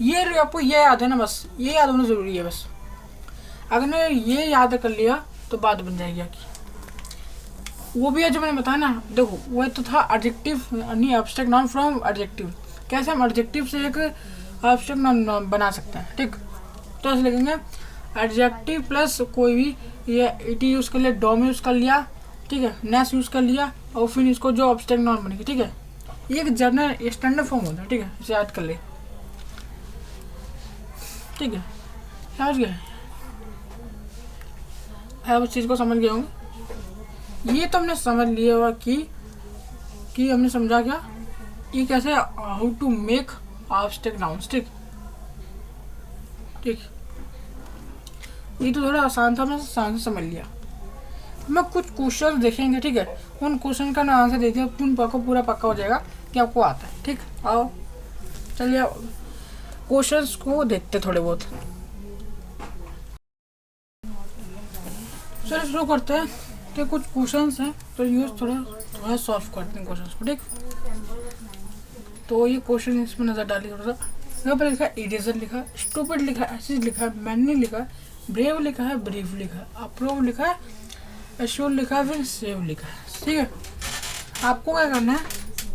ये आपको ये याद है ना, बस ये याद होना ज़रूरी है। बस अगर मैं ये याद कर लिया तो बात बन जाएगी आपकी। वो भी है जो मैंने बताया ना, देखो वो तो था एडजेक्टिव नहीं, एब्स्ट्रैक्ट नाउन फ्रॉम एडजेक्टिव। कैसे हम एडजेक्टिव से एक एब्स्ट्रैक्ट नाउन बना सकते हैं। ठीक, तो ऐसे लिखेंगे एडजेक्टिव प्लस कोई भी, ये इटी यूज़ कर लिया, डॉम यूज़ कर लिया, ठीक है, नेस यूज़ कर लिया, और फिर इसको जो एब्स्ट्रैक्ट नाउन बनेगी। ठीक है, ये एक जनरल स्टैंडर्ड फॉर्म होता है। ठीक है, इसे याद कर ले। ठीक है, समझ गए आप उस चीज़ को, समझ गए होंगे। ये तो हमने समझ लिया हुआ कि हमने समझा क्या, ये कैसे how to make abstract nouns. ठीक ठीक, ये तो थोड़ा आसान था, मैं आसान से समझ लिया। मैं कुछ क्वेश्चन देखेंगे, ठीक है, उन क्वेश्चन का ना आंसर देते हैं, पूरा पक्का हो जाएगा कि आपको आता है। ठीक, आओ चलिए क्वेश्चंस को देखते थोड़े बहुत। चलिए शुरू करते हैं। तो कुछ क्वेश्चंस हैं, तो यूज थोड़ा सॉल्व करते हैं क्वेश्चंस को। ठीक, तो ये क्वेश्चन इसमें नज़र डालिए थोड़ा सा। यहाँ पर लिखा है इरेजर लिखा है, स्टूपिड लिखा है, एसिड लिखा है, मैनी लिखा है, ब्रेव लिखा है, ब्रीफ लिखा है, अप्रूव लिखा है, एश्योर लिखा है, फिर सेव लिखा है। ठीक है, आपको क्या करना है,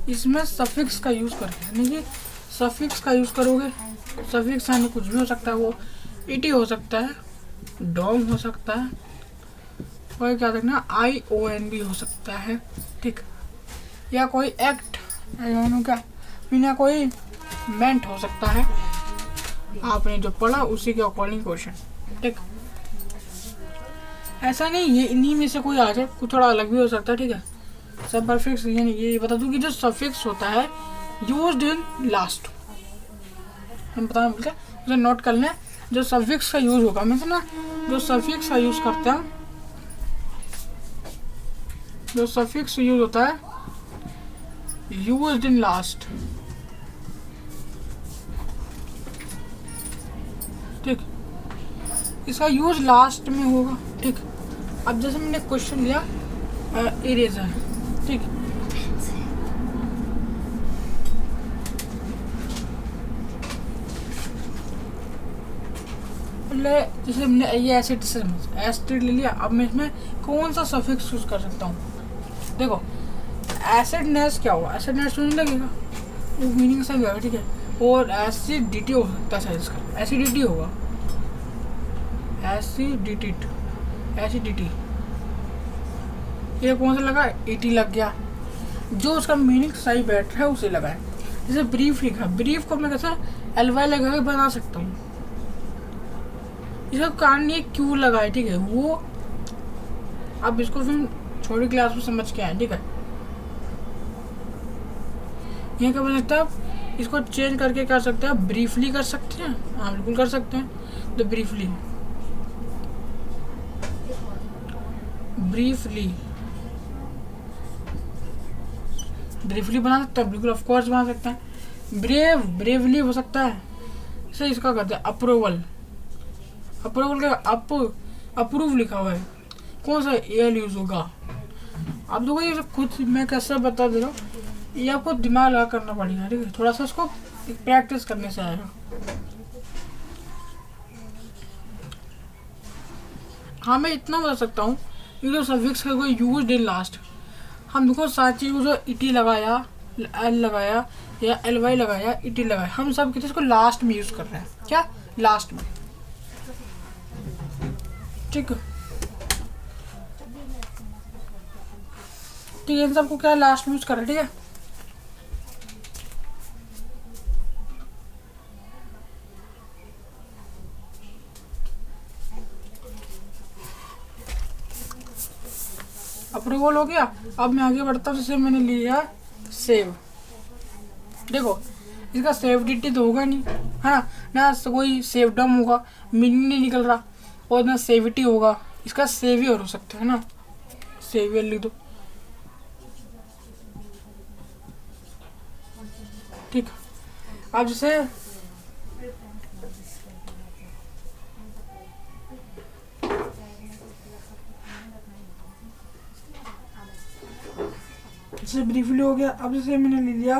इसमें सफिक्स का यूज़ करके, यानी कि सफिक्स का यूज़ करोगे। सफिक्स यानी कुछ भी हो सकता है, वो इटी हो सकता है, डॉम हो सकता है, और क्या देखना ION भी हो सकता है। ठीक, या कोई एक्ट का, बिना कोई मेंट हो सकता है। आपने जो पढ़ा उसी के अकॉर्डिंग क्वेश्चन। ठीक, ऐसा नहीं ये इन्हीं में से कोई आ जाए, कुछ थोड़ा अलग भी हो सकता है। ठीक है, सब परफेक्ट यानी ये बता दूं कि जो सफिक्स होता है यूज्ड इन लास्ट, हम बताना भूल गए, उसे नोट कर लें। जो सफिक्स का यूज होगा, मैं ना जो सफिक्स का यूज करते हैं, जो सफिक्स यूज होता है यूज्ड इन लास्ट। ठीक, इसका यूज लास्ट में होगा। ठीक, अब जैसे मैंने क्वेश्चन लिया इरेजर। ठीक, जैसे हमने ये एसिड ले लिया, अब मैं इसमें कौन सा सफिक्स यूज कर सकता हूँ। देखो एसिडनेस क्या होगा, एसिडनेस तो नहीं लगेगा, वो मीनिंग सही होगा, ठीक है। और एसिडिटी हो सकता है, इसका एसिडिटी होगा, एसिडिटी ये कौन सा लगा, ईटी लग गया, जो उसका मीनिंग सही बैठ रहा है उसे लगा है। जैसे ब्रीफ लिखा, ब्रीफ को मैं कैसे एलवाई लगा के बना सकता हूँ, इसका कारण ये क्यों लगा है, ठीक है। वो अब इसको फिर छोटी क्लास में समझ के आए, ठीक है। ये क्या बन सकता है, इसको चेंज करके कर सकते हैं, ब्रीफली कर सकते हैं, हाँ बिल्कुल कर सकते हैं। तो ब्रीफली बना सकते हैं, बिल्कुल ऑफ कोर्स बना सकते हैं। ब्रेवली हो सकता है, इसे इसका करते हैं अप्रूवल का अप्रूव लिखा हुआ है, कौन सा एल यूज होगा। आप देखो ये खुद मैं कैसे बता दे रहा हूँ, ये आपको दिमाग लगा करना पड़ेगा, ठीक है। थोड़ा सा इसको प्रैक्टिस करने से आएगा। हाँ मैं इतना बता सकता हूँ, ये सफिक्स का कोई यूज इन लास्ट, हम देखो सारी चीज़ जो ईटी लगाया, एल लगाया या एल वाई लगाया, ईटी लगाया, हम सब किसी इसको लास्ट में यूज कर रहे हैं, क्या लास्ट में, ठीक है। ठीक है, इन सबको क्या लास्ट में यूज कर रहे हैं, ठीक है। अप्रूवल हो गया। अब मैं आगे बढ़ता हूँ, जैसे मैंने लिया सेव, देखो इसका सेवडिटी तो होगा नहीं, है ना कोई सेवडम होगा, मीनिंग नहीं निकल रहा, और ना सेविटी होगा, इसका सेवियर हो सकता है ना, सेवियर लिख दो, ठीक। अब जैसे ब्रीफली हो गया। अब जैसे मैंने ले लिया,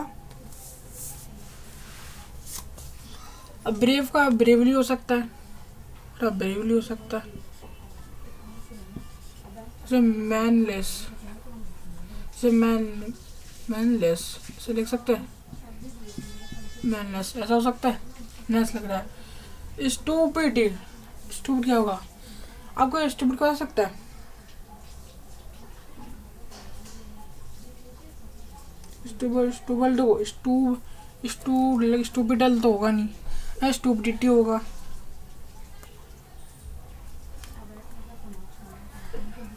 अब ब्रेव का ब्रेवली हो सकता है, ब्रेवली हो सकता है, जैसे मैनलेस, मैनलेस से लिख सकते हैं, मैनलेस ऐसा हो सकता है, नेस लग रहा है। स्टूपिड क्या होगा, आपको स्टूपिड को आ सकता है, स्टूपिडल तो होगा नहीं, स्टूपिडिटी होगा,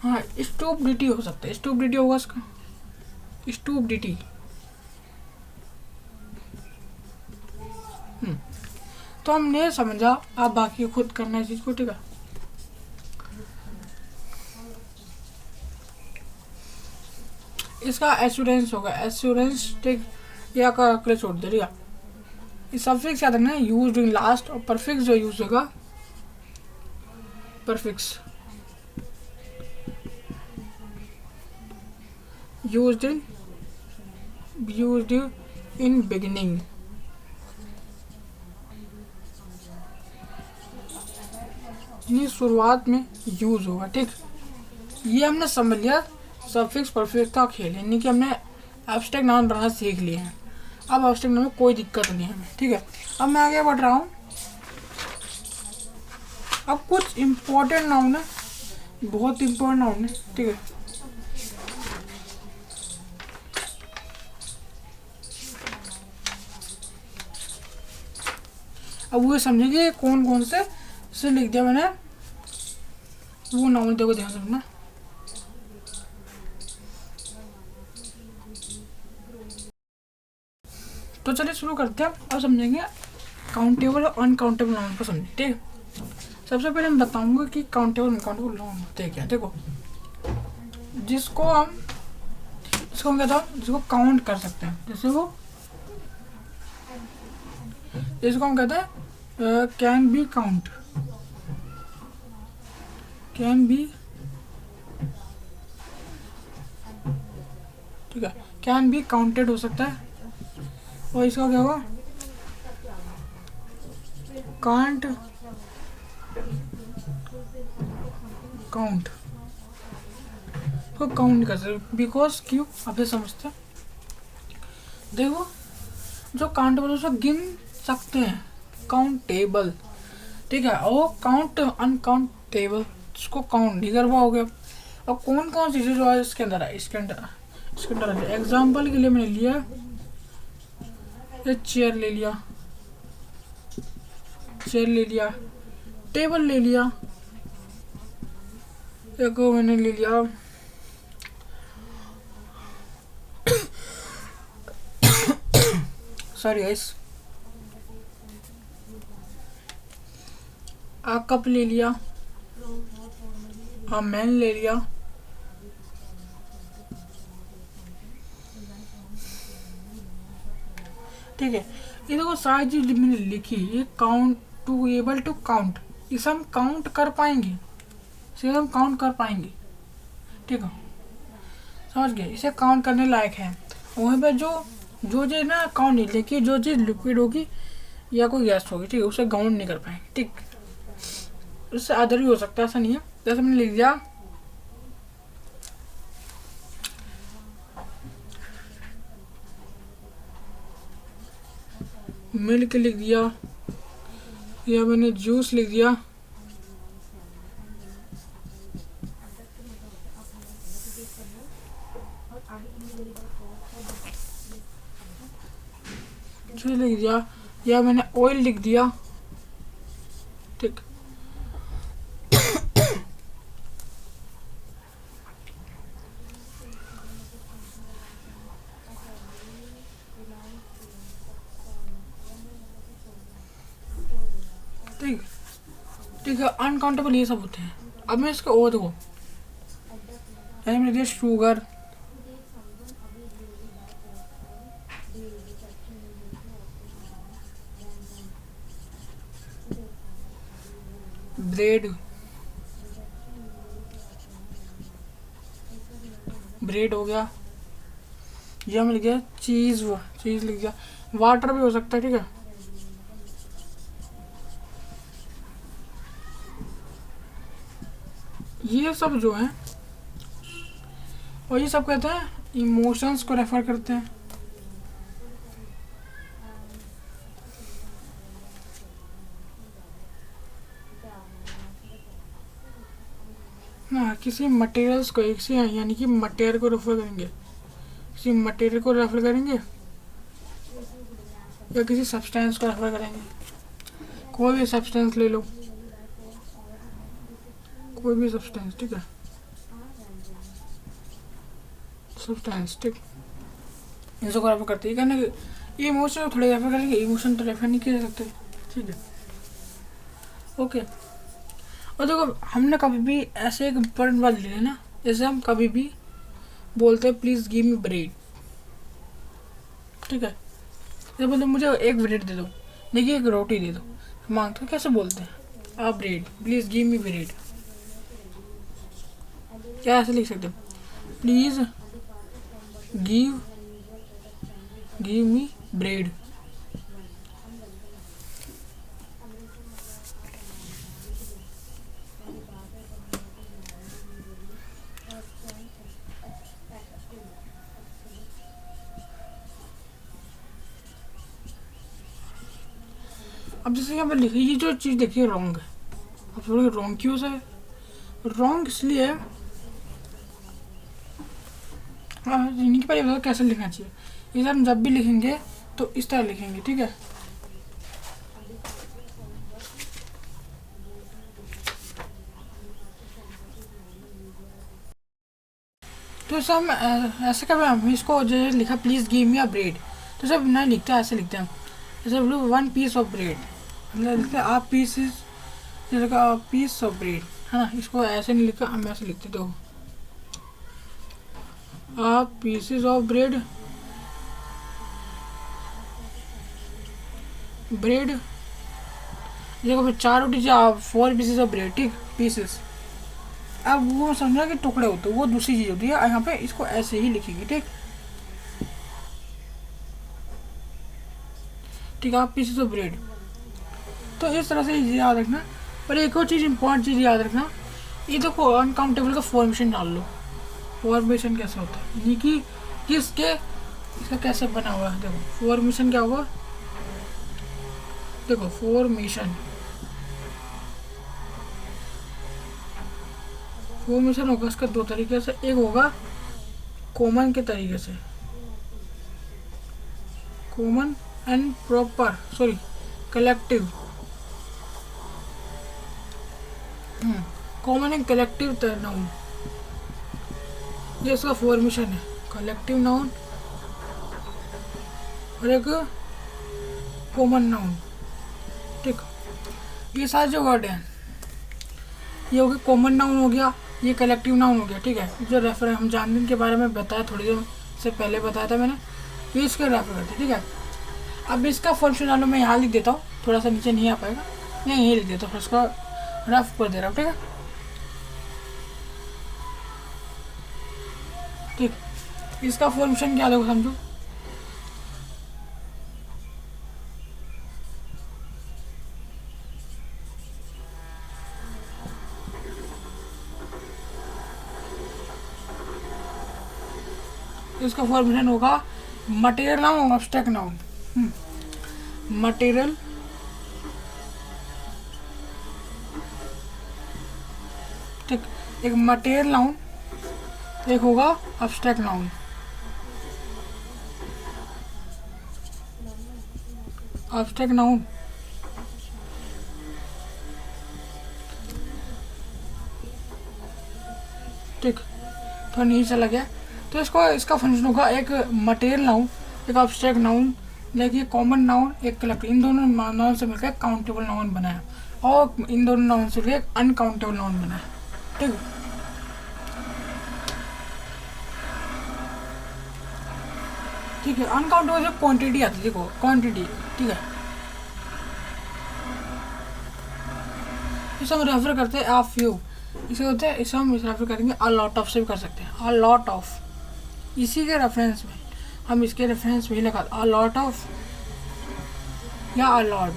हाँ स्टूपिडिटी हो सकता है, स्टूपिडिटी होगा इसका, स्टूपिडिटी। तो हमने समझा, आप बाकी खुद करना है चीज को, ठीक है। इसका एश्योरेंस होगा, एश्योरेंस, ठीक, या का छोड़ दे रहा। इस सफिक्स याद रखना, यूज्ड इन लास्ट, और परफिक्स जो यूज होगा, परफिक्स यूज्ड इन बिगिनिंग, शुरुआत में यूज होगा, ठीक। ये हमने समझ लिया सफिक्स परफिक्स का खेल, यानी कि हमने एब्स्ट्रैक्ट नाउन बनाना सीख लिए हैं। अब एब्स्ट्रैक्ट नाउन में कोई दिक्कत नहीं है हमें, ठीक है। अब मैं आगे बढ़ रहा हूँ, अब कुछ इम्पोर्टेंट नाउन है, बहुत इम्पोर्टेंट नाउन है, ठीक है। अब वो समझेंगे कौन कौन से लिख दिया मैंने, वो नाउन देखो ध्यान से सुनना। तो चलिए शुरू करते हैं, अब समझेंगे काउंटेबल और अनकाउंटेबल नाउन को समझें, ठीक है। सबसे पहले मैं बताऊंगा कि काउंटेबल अनकाउंटेबल नाउन होते हैं क्या। देखो जिसको हम कहता हूँ, जिसको काउंट कर सकते हैं, जिसको हम कहते हैं कैन बी काउंट, ठीक है, कैन बी काउंटेड हो सकता है। और इसका क्या होगा, कांट काउंट को काउंट नहीं कर सकते बिकॉज क्यों आप ये समझते हैं। देखो जो काउंटेबल उसको गिन सकते हैं, काउंटेबल, ठीक है, और काउंट अनकाउंटेबल उसको काउंट नहीं कर पाओगे। और कौन कौन सी चीज़ जो है इसके अंदर है, इसके अंदर एग्जाम्पल के लिए मैंने लिया ये चेयर ले लिया, टेबल ले लिया, एक मैंने ले लिया सॉरी गाइस, कप ले लिया, मैन ले लिया, ठीक है। ये देखो सारी चीज मैंने लिखी, ये count to able to count, इसे हम काउंट कर पाएंगे, ठीक है, समझ गए, इसे काउंट करने लायक है। वहीं पर जो चीज़ ना काउंट नहीं, लेकिन जो चीज़ लिक्विड होगी या कोई गैस होगी, ठीक है, उसे काउंट नहीं कर पाएंगे, ठीक। उससे अदर भी हो सकता है, ऐसा नहीं है। जैसे मैंने लिख दिया मिल्क लिख दिया, या मैंने जूस लिख दिया, लिख दिया, या मैंने ऑयल लिख दिया, ठीक। ठीक है, अनकाउंटेबल ये सब होते हैं। अब मैं इसको और देखो, मैंने दिया शुगर, ब्रेड हो गया, यह मिल गया चीज लिख गया, वाटर भी हो सकता है, ठीक है। ये सब जो है, और ये सब कहते हैं इमोशंस को रेफर करते हैं। हाँ, किसी मटेरियल्स को यानी कि मटेरियल को रेफर करेंगे, किसी मटेरियल को रेफर करेंगे या किसी सब्सटेंस को रेफर करेंगे। कोई भी सब्सटेंस ले लो, कोई भी सब्सटेंस, ठीक है, सब्सटेंस, ठीक, इसको रेफर करते हैं। कहने ये इमोशन थोड़े रेफर करेंगे, इमोशन तो रेफर नहीं किया सकते, ठीक है, ओके। और देखो हमने कभी भी ऐसे एक इम्पोर्टेंट बात ले लेना, जैसे हम कभी भी बोलते हैं प्लीज़ गिव मी ब्रेड, ठीक है, जैसे बोलते मुझे एक ब्रेड दे दो, देखिए एक रोटी दे दो, मांगते कैसे बोलते हैं, आप bread, please give me bread, क्या ऐसे लिख सकते हैं, प्लीज़ गिव मी ब्रेड, अब जैसे यहाँ पर लिखी ये जो चीज़ देखिए रॉन्ग है, अब थोड़ा रॉन्ग क्यों से, रॉन्ग इसलिए इनकी पहले बताओ कैसे लिखना चाहिए। ये हम जब भी लिखेंगे तो इस तरह लिखेंगे, ठीक है, तो सब ऐसे कभी हम इसको जो लिखा please give me a bread, तो सब नहीं लिखते, ऐसे लिखते हैं, जैसे वन पीस ऑफ ब्रेड, मतलब लिखते हैं आप पीसेस, जैसे पीस ऑफ ब्रेड है ना, इसको ऐसे नहीं लिखा, हम ऐसे लिखते, तो आप पीसेस ऑफ ब्रेड, देखो फिर 4 रोटी 4 पीसेस ऑफ ब्रेड, ठीक, पीसेस। अब वो समझना कि टुकड़े होते हैं, वो दूसरी चीज़ होती है, यहाँ पे इसको ऐसे ही लिखेंगे, ठीक, ठीक, आप पीसेस ऑफ ब्रेड। तो इस तरह से याद रखना। पर एक और चीज़, इम्पॉर्टेंट चीज़ याद रखना, ये देखो अनकाउंटेबल का फॉर्मेशन डाल लो। फॉर्मेशन कैसे होता है, यानी कि किसके, इसका कैसे बना हुआ है। देखो फॉर्मेशन क्या होगा, देखो फॉर्मेशन होगा इसका दो तरीके से। एक होगा कॉमन के तरीके से, common and proper, sorry collective, common and collective noun, ये इसका फॉर्मेशन है। कलेक्टिव नाउन और एक कॉमन नाउन, ठीक। ये सारे जो वर्ड हैं ये हो गया कॉमन नाउन हो गया, ये कलेक्टिव नाउन हो गया, ठीक है। जो रेफर हम जानने के बारे में बताया थोड़ी देर से पहले बताया था मैंने, ये इसके रेफर करते, ठीक है। अब इसका फॉर्मेशन डालो, मैं यहाँ लिख देता हूँ, थोड़ा सा नीचे नहीं आ पाएगा, मैं यही लिख देता हूँ, फिर उसका रफ कर दे रहा हूँ, ठीक है। ठीक, इसका फॉर्मेशन क्या लोग समझो। इसका फॉर्मेशन होगा material noun, abstract noun. Material ठीक, एक मटेरियल नाउन, एक होगा एब्स्ट्रैक्ट नाउन। एब्स्ट्रैक्ट नाउन ठीक, थोड़ा नीचे चला गया। तो इसका फंक्शन होगा एक मटेरियल नाउन, एक एब्स्ट्रैक्ट नाउन, लेकिन कॉमन नाउन, एक कलेक्टिव, इन दोनों नाउन से मिलकर काउंटेबल नाउन बनाया, और इन दोनों नाउन से मिलकर एक अनकाउंटेबल नाउन बनाया, ठीक है। ठीक है, अनकाउंटेबल से क्वांटिटी आती है, देखो क्वांटिटी, ठीक है। इसे हम रेफर करते हैं ऑफ फ्यू, इसे होते हैं, इसे हम रेफर करेंगे अ लॉट ऑफ से भी कर सकते हैं, अ लॉट ऑफ। इसी के रेफरेंस में हम इसके रेफरेंस में ही लगा अ लॉट ऑफ या अ लॉट,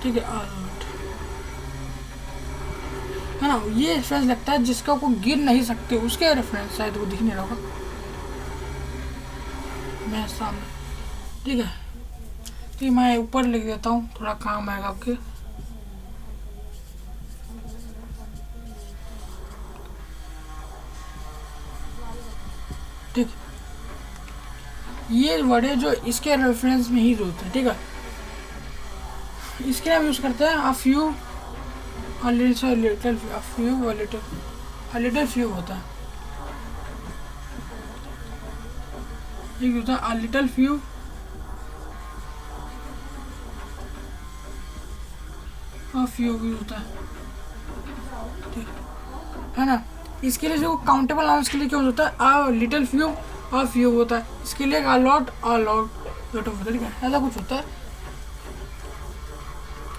ठीक है, अ लॉट है ना। ये रेफरेंस लगता है जिसका को गिन नहीं सकते, उसके रेफरेंस शायद वो दिख नहीं रहा होगा मैं सामने, ठीक है। तो मैं ऊपर लिख देता हूँ, थोड़ा काम आएगा आपके। ठीक, ये वर्ड है जो इसके रेफरेंस में ही होते हैं, ठीक है। इसके हम यूज करते हैं a few, a little, a few, a little few होता है, एक होता है a little few, a few भी होता है, ठीक है ना। इसके लिए जो काउंटेबल नाउन्स के लिए क्या होता है, a little few, a few होता है। इसके लिए अ लॉट होता है, ठीक है, ऐसा कुछ होता है।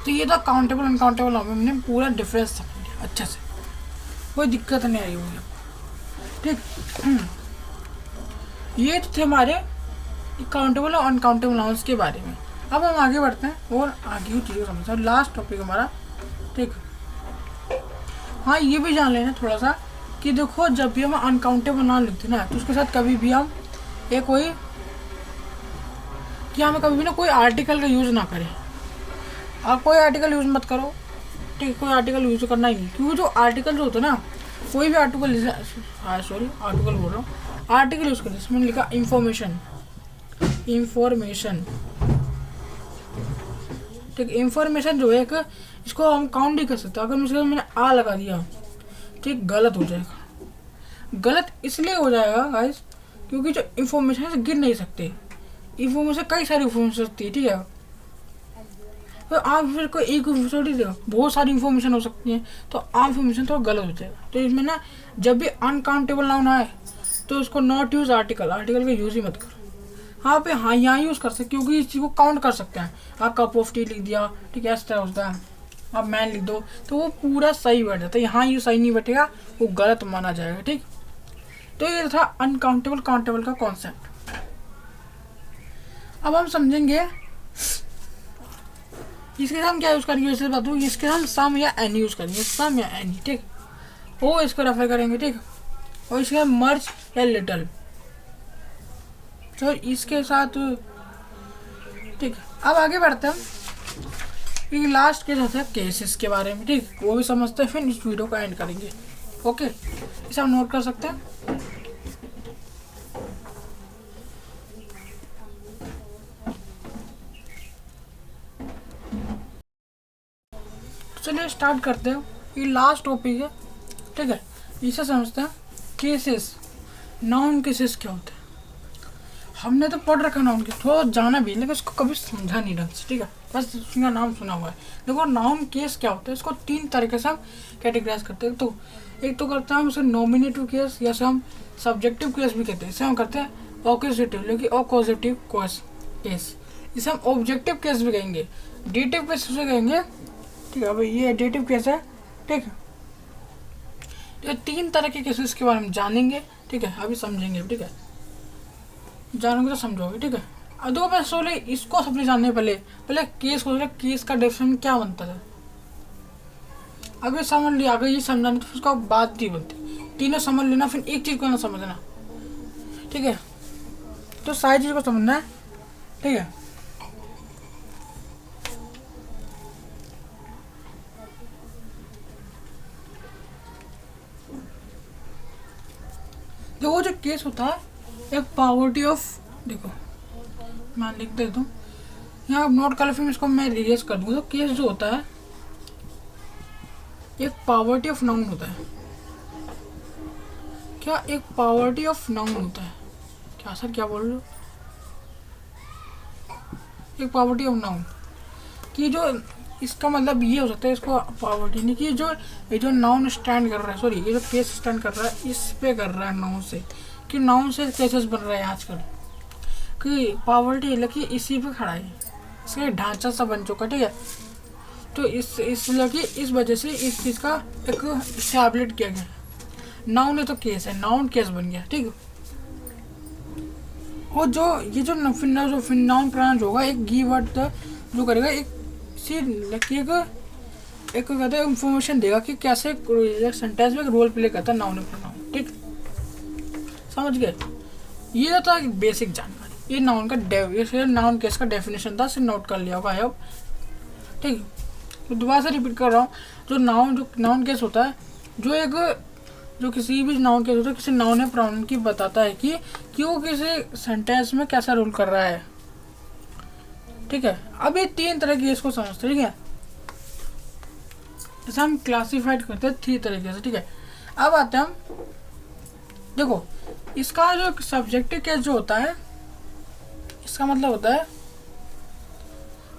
तो ये तो काउंटेबल अनकाउंटेबल नाउन में हमने पूरा डिफरेंस समझ लिया अच्छे से, कोई दिक्कत नहीं आई होगी, ठीक। ये तो थे हमारे काउंटेबल और अनकाउंटेबल नाउन्स के बारे में। अब हम आगे बढ़ते हैं और आगे की चीज़ें समझते हैं, लास्ट टॉपिक हमारा, ठीक। हाँ, ये भी जान लेना थोड़ा सा कि देखो जब भी हम अनकाउंटेबल नाउन लिखते हैं ना, तो उसके साथ कभी भी हम एक कोई, कि हमें कभी भी ना कोई आर्टिकल का यूज़ ना करें। आप कोई आर्टिकल यूज़ मत करो, ठीक है, कोई आर्टिकल यूज़ करना ही नहीं, क्योंकि जो आर्टिकल जो होता है ना, कोई भी आर्टिकल, आर्टिकल बोल रहा हूँ, आर्टिकल यूज़ करें, इसमें लिखा इंफॉर्मेशन, ठीक। इंफॉर्मेशन जो है एक, इसको हम काउंट नहीं कर सकते। अगर मैंने आ लगा दिया, ठीक, गलत हो जाएगा। गलत इसलिए हो जाएगा गाइस, क्योंकि जो इंफॉर्मेशन से गिन नहीं सकते, इंफॉर्मेशन कई सारी इंफॉर्मेशन होती है, ठीक है। तो आप फिर कोई एक इंफॉर्मेशन, बहुत सारी इंफॉर्मेशन हो सकती है, तो आप इंफॉर्मेशन तो गलत हो जाएगा। तो इसमें ना जब भी अनकाउंटेबल नाउन आए तो उसको नॉट यूज आर्टिकल का यूज़ ही मत करो। हाँ पे हाँ यहाँ यूज़ कर सकते, क्योंकि इस चीज़ को काउंट कर सकते हैं। आप कप ऑफ टी लिख दिया, ठीक है, इस तरह होता है, आप मैन लिख दो तो वो पूरा सही बैठ जाता है। यहाँ यूँ सही नहीं बैठेगा, वो गलत माना जाएगा, ठीक। तो ये था अनकाउंटेबल काउंटेबल का कॉन्सेप्ट। अब हम समझेंगे इसके साथ क्या यूज़ करेंगे वैसे बता दूँ, इसके साथ सम या एनी यूज़ करेंगे, सम या एनी, ठीक। वो इसको रेफर करेंगे, ठीक। और इसके साथ मर्ज या लिटिल, तो इसके साथ, ठीक। अब आगे बढ़ते हैं, ये लास्ट के साथ है केसेस के बारे में, ठीक। वो भी समझते हैं, फिर इस वीडियो को एंड करेंगे। ओके, इसे हम नोट कर सकते हैं। चलिए स्टार्ट करते हैं, ये लास्ट टॉपिक है, ठीक है। इसे समझते हैं, केसेस, नाउन केसेस क्या होते हैं। हमने तो पढ़ रखा नाउन केस, थोड़ा जाना भी, लेकिन उसको कभी समझा नहीं ढंग से, ठीक है। बस उसका नाम सुना हुआ है। देखो नाउन केस क्या होता है, इसको 3 तरीके से हम कैटेगराइज करते हैं। तो एक तो करते हैं हम उसे नॉमिनेटिव केस, या हम सब्जेक्टिव केस भी कहते हैं। इसे हम करते हैं ऑक्यूजेटिव, लेकिन ऑक्यूजेटिव केस। इसे हम ऑब्जेक्टिव केस भी कहेंगे, डेटिव केस उसे कहेंगे, ठीक है। अभी ये डेटिव केस है, ठीक है। ये 3 तरह के केसेस के बारे में जानेंगे, ठीक है। अभी समझेंगे, ठीक है। जानोगे तो समझोगे, ठीक है। अब दो मैं सोले इसको सबसे जानने पहले केस को, केस का डेफिनेशन क्या बनता है। अगर समझ लिया, अगर ये समझाने तो उसका बात नहीं बनती। तीनों समझ लेना, फिर एक चीज को ना समझना, ठीक है। तो सारी चीज को समझना है, ठीक है। तो वो जो केस होता है, एक पावर्टी ऑफ, देखो मैं लिख देता हूँ यहाँ, नोट कर, फिर इसको मैं रिलीज कर दूँगा। तो केस जो होता है, एक पावर्टी ऑफ नाउन होता है। क्या एक पावर्टी ऑफ नाउन होता है? क्या सर, क्या बोल रहे हो? एक पावर्टी ऑफ नाउन कि जो, इसका मतलब ये हो सकता है, इसको पावर्टी नहीं कि ये जो नाउन स्टैंड कर रहा है, सॉरी, ये जो केस स्टैंड कर रहा है, इस पे कर रहा है नाउन से, कि नाउन से केसेस बन रहे हैं आजकल, कि पावर्टी लकी इसी पे खड़ा है, इसका ढांचा सा बन चुका, ठीक है। तो इस लकी इस वजह से इस चीज़ का एक स्टैब्लिश किया गया। नाउन है तो केस है, नाउन केस बन गया, ठीक है। और जो ये जो नाउन प्रोनाउंस होगा, एक गी वर्ड जो करेगा, एक सी लकी एक कहते हैं इंफॉर्मेशन देगा कि कैसे सेंटेंस में रोल प्ले करता है नाउन प्रोनाउन, ठीक। समझ गए? ये था बेसिक जानकारी, ये नाउन का नाउन केस का डेफिनेशन था, सिर्फ नोट कर लिया होगा अब, ठीक। तो दोबारा से रिपीट कर रहा हूँ, जो नाउन केस होता है, जो किसी भी नाउन केस होता है, किसी नाउन या प्रोनाउन की बताता है कि वो किसी सेंटेंस में कैसा रोल कर रहा है, ठीक है। अब ये 3 तरह की इसको समझते, ठीक है। जैसे हम क्लासिफाइड करते हैं 3 तरीके से, ठीक है। अब आते हैं हम, देखो इसका जो सब्जेक्टिव केस जो होता है, इसका मतलब होता है,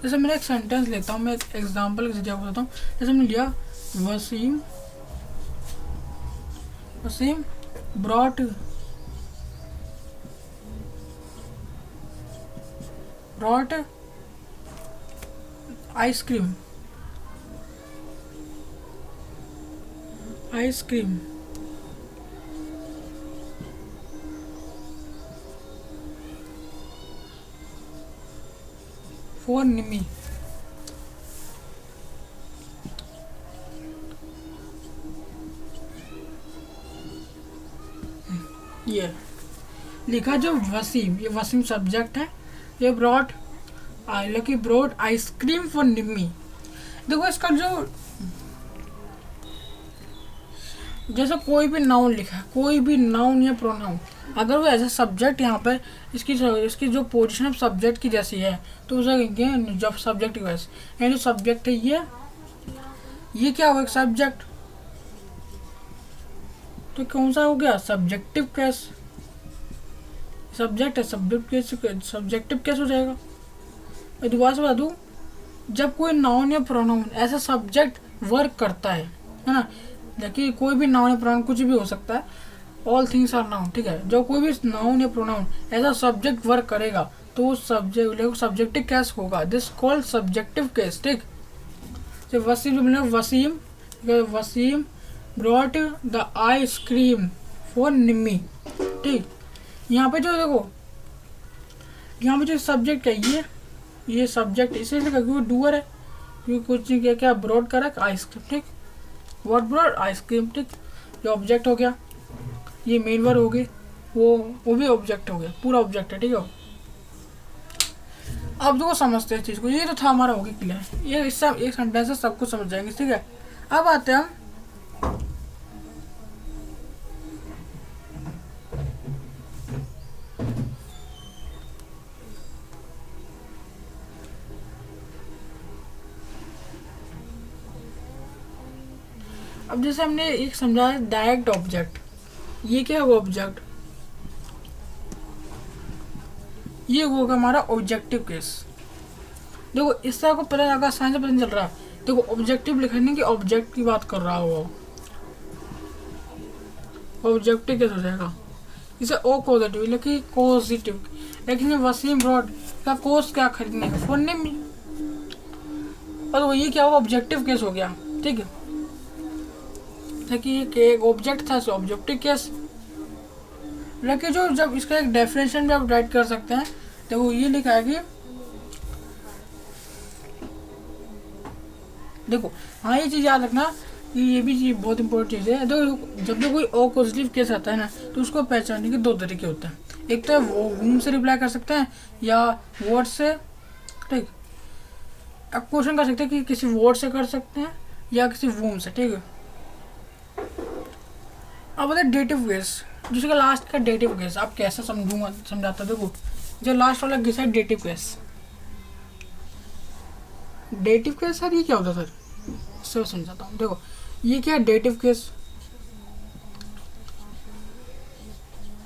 जैसे मैंने एक सेंटेंस लेता हूँ, मैं एक एग्जाम्पल के जरिए बताता हूँ। जैसे मैंने लिया, वसीम ब्रॉट आइसक्रीम फॉर निमी। ये लिखा जो वसीम, ये वसीम सब्जेक्ट है, ये ब्रॉड आइसक्रीम फॉर निमी। देखो इसका जो, जैसे कोई भी नाउन लिखा है, कोई भी नाउन या प्रोनाउन, अगर वो एज ए सब्जेक्ट यहाँ पे इसकी जो पोजीशन ऑफ सब्जेक्ट की जैसी है, तो उसे कहेंगे जब सब्जेक्ट वैसे, यानी सब्जेक्ट है ये क्या हुआ, एक सब्जेक्ट, तो कौन सा हो गया, सब्जेक्टिव केस। सब्जेक्ट है, सब्जेक्टिव केस हो जाएगा। मैं दोबारा से बता दूँ, जब कोई नाउन या प्रोनाउन ऐसा सब्जेक्ट वर्क करता है ना, देखिए कोई भी नाउन या प्रोनाउन कुछ भी हो सकता है, ऑल थिंग्स आर नाउन, ठीक है। जब कोई भी नाउन या प्रोनाउन ऐसा सब्जेक्ट वर्क करेगा, तो वो सब्जेक्टिव केस होगा, दिस कॉल्ड सब्जेक्टिव केस, ठीक। तो Waseem brought the ice cream for Nimi, ठीक। यहाँ पे जो देखो, यहाँ पे जो सब्जेक्ट है, ये सब्जेक्ट इसे क्योंकि वो डूअर है, क्योंकि कुछ नहीं किया, क्या ब्रॉड करा आइसक्रीम, ठीक, व्हाट ब्रॉड आइसक्रीम, ठीक, ये ऑब्जेक्ट हो गया, ये मेन वर्ब हो गई, वो भी ऑब्जेक्ट हो गया, पूरा ऑब्जेक्ट है, ठीक है। अब जो समझते हैं चीज़ को, ये तो था हमारा हो गया क्लियर, ये इससे एक सेंटेंस से सब कुछ समझ जाएंगे, ठीक है। अब आते हैं हम अब जैसे हमने एक समझा डायरेक्ट ऑब्जेक्ट, ये क्या होगा ऑब्जेक्ट, ये होगा हमारा ऑब्जेक्टिव केस। देखो इससे आपको पता लगा, आसानी से पता नहीं चल रहा है। देखो ऑब्जेक्टिव लिखने की ऑब्जेक्ट की बात कर रहा हो, ऑब्जेक्टिव केस हो जाएगा। इसे ओ पॉजिटिव लिखी पॉजिटिव, लेकिन वसीम ब्रॉड का कोर्स क्या खरीदने का फोन नहीं, और वो ये क्या हुआ ऑब्जेक्टिव केस हो गया, ठीक है। देखिए एक ऑब्जेक्ट था ऑब्जेक्टिव केस, लेकिन जो जब इसका एक डेफिनेशन भी आप राइट कर सकते हैं, देखो ये लिखा है कि देखो हाँ ये चीज़ याद रखना कि ये भी चीज़ बहुत इंपॉर्टेंट चीज़ है। देखो जब भी कोई ओ पॉजिटिव केस आता है ना, तो उसको पहचानने के दो तरीके होते हैं, एक तो वो वूम से रिप्लाई कर सकते हैं या वर्ड से, ठीक। अब क्वेश्चन कर सकते हैं कि किसी वर्ड से कर सकते हैं या किसी वूम से, ठीक है। अब बताए डेटिव केस, जिसका लास्ट का डेटिव केस, आप कैसे समझाता। देखो जो लास्ट वाला केस है dative case, dative case sir ये क्या होता है सर, इससे समझाता हूँ। देखो ये क्या है dative case,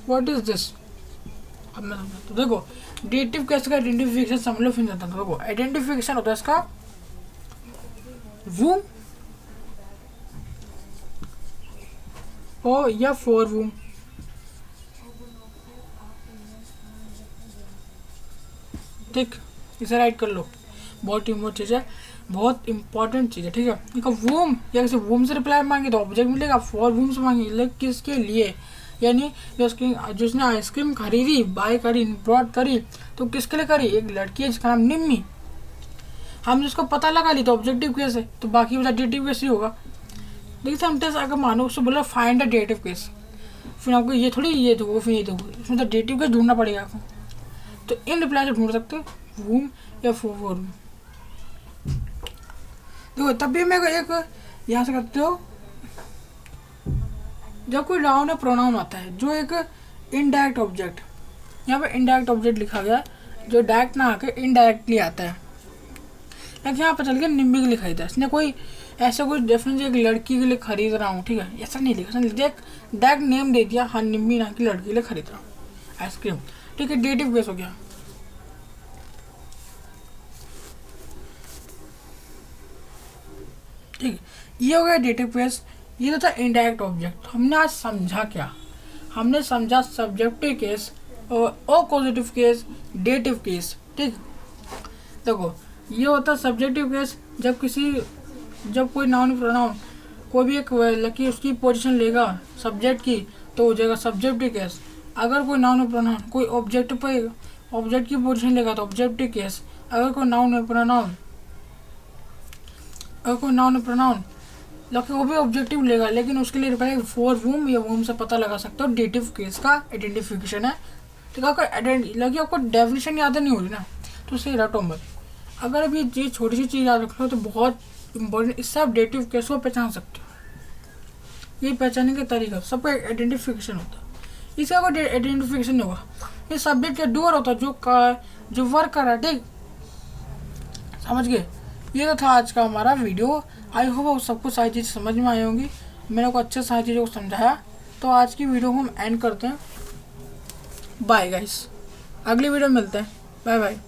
what is this, अब मैं समझाता हूँ। देखो डेटिव केस का आइडेंटिफिकेशन समझ लो, फिर जाता हूँ। देखो आइडेंटिफिकेशन होता है इसका वूम ओ या फॉर वूम, ठीक, इसे राइट कर लो, बहुत इम्पोर्टेंट चीज़ है, बहुत इंपॉर्टेंट चीज़ है, ठीक है। देखो वूम या किसी वूम से रिप्लाई मांगे तो ऑब्जेक्ट मिलेगा, फॉर वूम से मांगे लेकिन किसके लिए, यानी जिसने आइसक्रीम खरीदी, बाय करी, ब्रॉड करी, तो किसके लिए करी, एक लड़की है जिसका नाम निम्मी, हम जिसको पता लगा ली तो ऑब्जेक्टिव केस है, तो बाकी वाला डेटिव केस ही होगा। देखिए समटाइम्स अगर मानो उससे बोला फाइंड द डेटिव केस, फिर आपको ये थोड़ी ये दो फिर ये दो, इसमें तो डेटिव केस ढूंढना पड़ेगा आपको, तो इन रिप्लाई से ढूंढ सकते हो वूम या फॉर वूम। देखो तब भी मैं एक यहाँ से करते हो, जब कोई नाउन या प्रोनाउन आता है जो एक इनडायरेक्ट ऑब्जेक्ट, यहाँ पे इनडायरेक्ट ऑब्जेक्ट लिखा गया जो डायरेक्ट ना आके इनडायरेक्टली आता है, लेकिन यहाँ पर चल के निम्बी के लिए खरीदा, इसने कोई ऐसा कुछ डेफिनेटली एक लड़की के लिए खरीद रहा हूँ, ठीक है, ऐसा नहीं लिखा, डायरेक्ट नेम दे दिया, हाँ निम्बी नाम की लड़की के लिए खरीद रहा हूँ आइसक्रीम, ठीक है, डेटिव केस हो गया। ठीक है, ये हो गया डेटिव केस, ये तो था इनडायरेक्ट ऑब्जेक्ट। हमने आज समझा क्या, हमने समझा सब्जेक्टिव केस और पॉजिटिव केस, डेटिव केस, ठीक। देखो ये होता है सब्जेक्टिव केस, जब कोई नाउन प्रोनाउन कोई भी एक लकी उसकी पोजीशन लेगा सब्जेक्ट की तो हो जाएगा सब्जेक्टिव केस। अगर कोई नाउन प्रोनाउन कोई ऑब्जेक्ट की पोजीशन लेगा तो ऑब्जेक्टिव केस। अगर कोई नाउन प्रोनाउन लकी वो भी ऑब्जेक्टिव लेगा, लेकिन उसके लिए पहले फॉर वूम या वूम से पता लगा सकते हो, डेटिव केस का आइडेंटिफिकेशन है। ठीक है, लगी आपको डेफिनेशन याद नहीं हो रही ना तो उसे रटो मत। अगर अभी ये छोटी सी चीज़ याद रख लो तो बहुत इंपॉर्टेंट, इससे आप डेटिव केस को पहचान सकते हो। ये पहचानने का तरीका सबका आइडेंटिफिकेशन होता है, इसका कोई आइडेंटिफिकेशन नहीं होगा। ये सब्जेक्ट का डूअर होता है जो वर्क कर रहा है, ठीक, समझ गए। ये तो था आज का हमारा वीडियो। आई होप आप सबको सारी चीज़ समझ में आई होंगी, मैंने को अच्छे सारी चीज़ों को समझाया। तो आज की वीडियो को हम एंड करते हैं। बाय गाइस, अगली वीडियो में मिलते हैं, बाय बाय।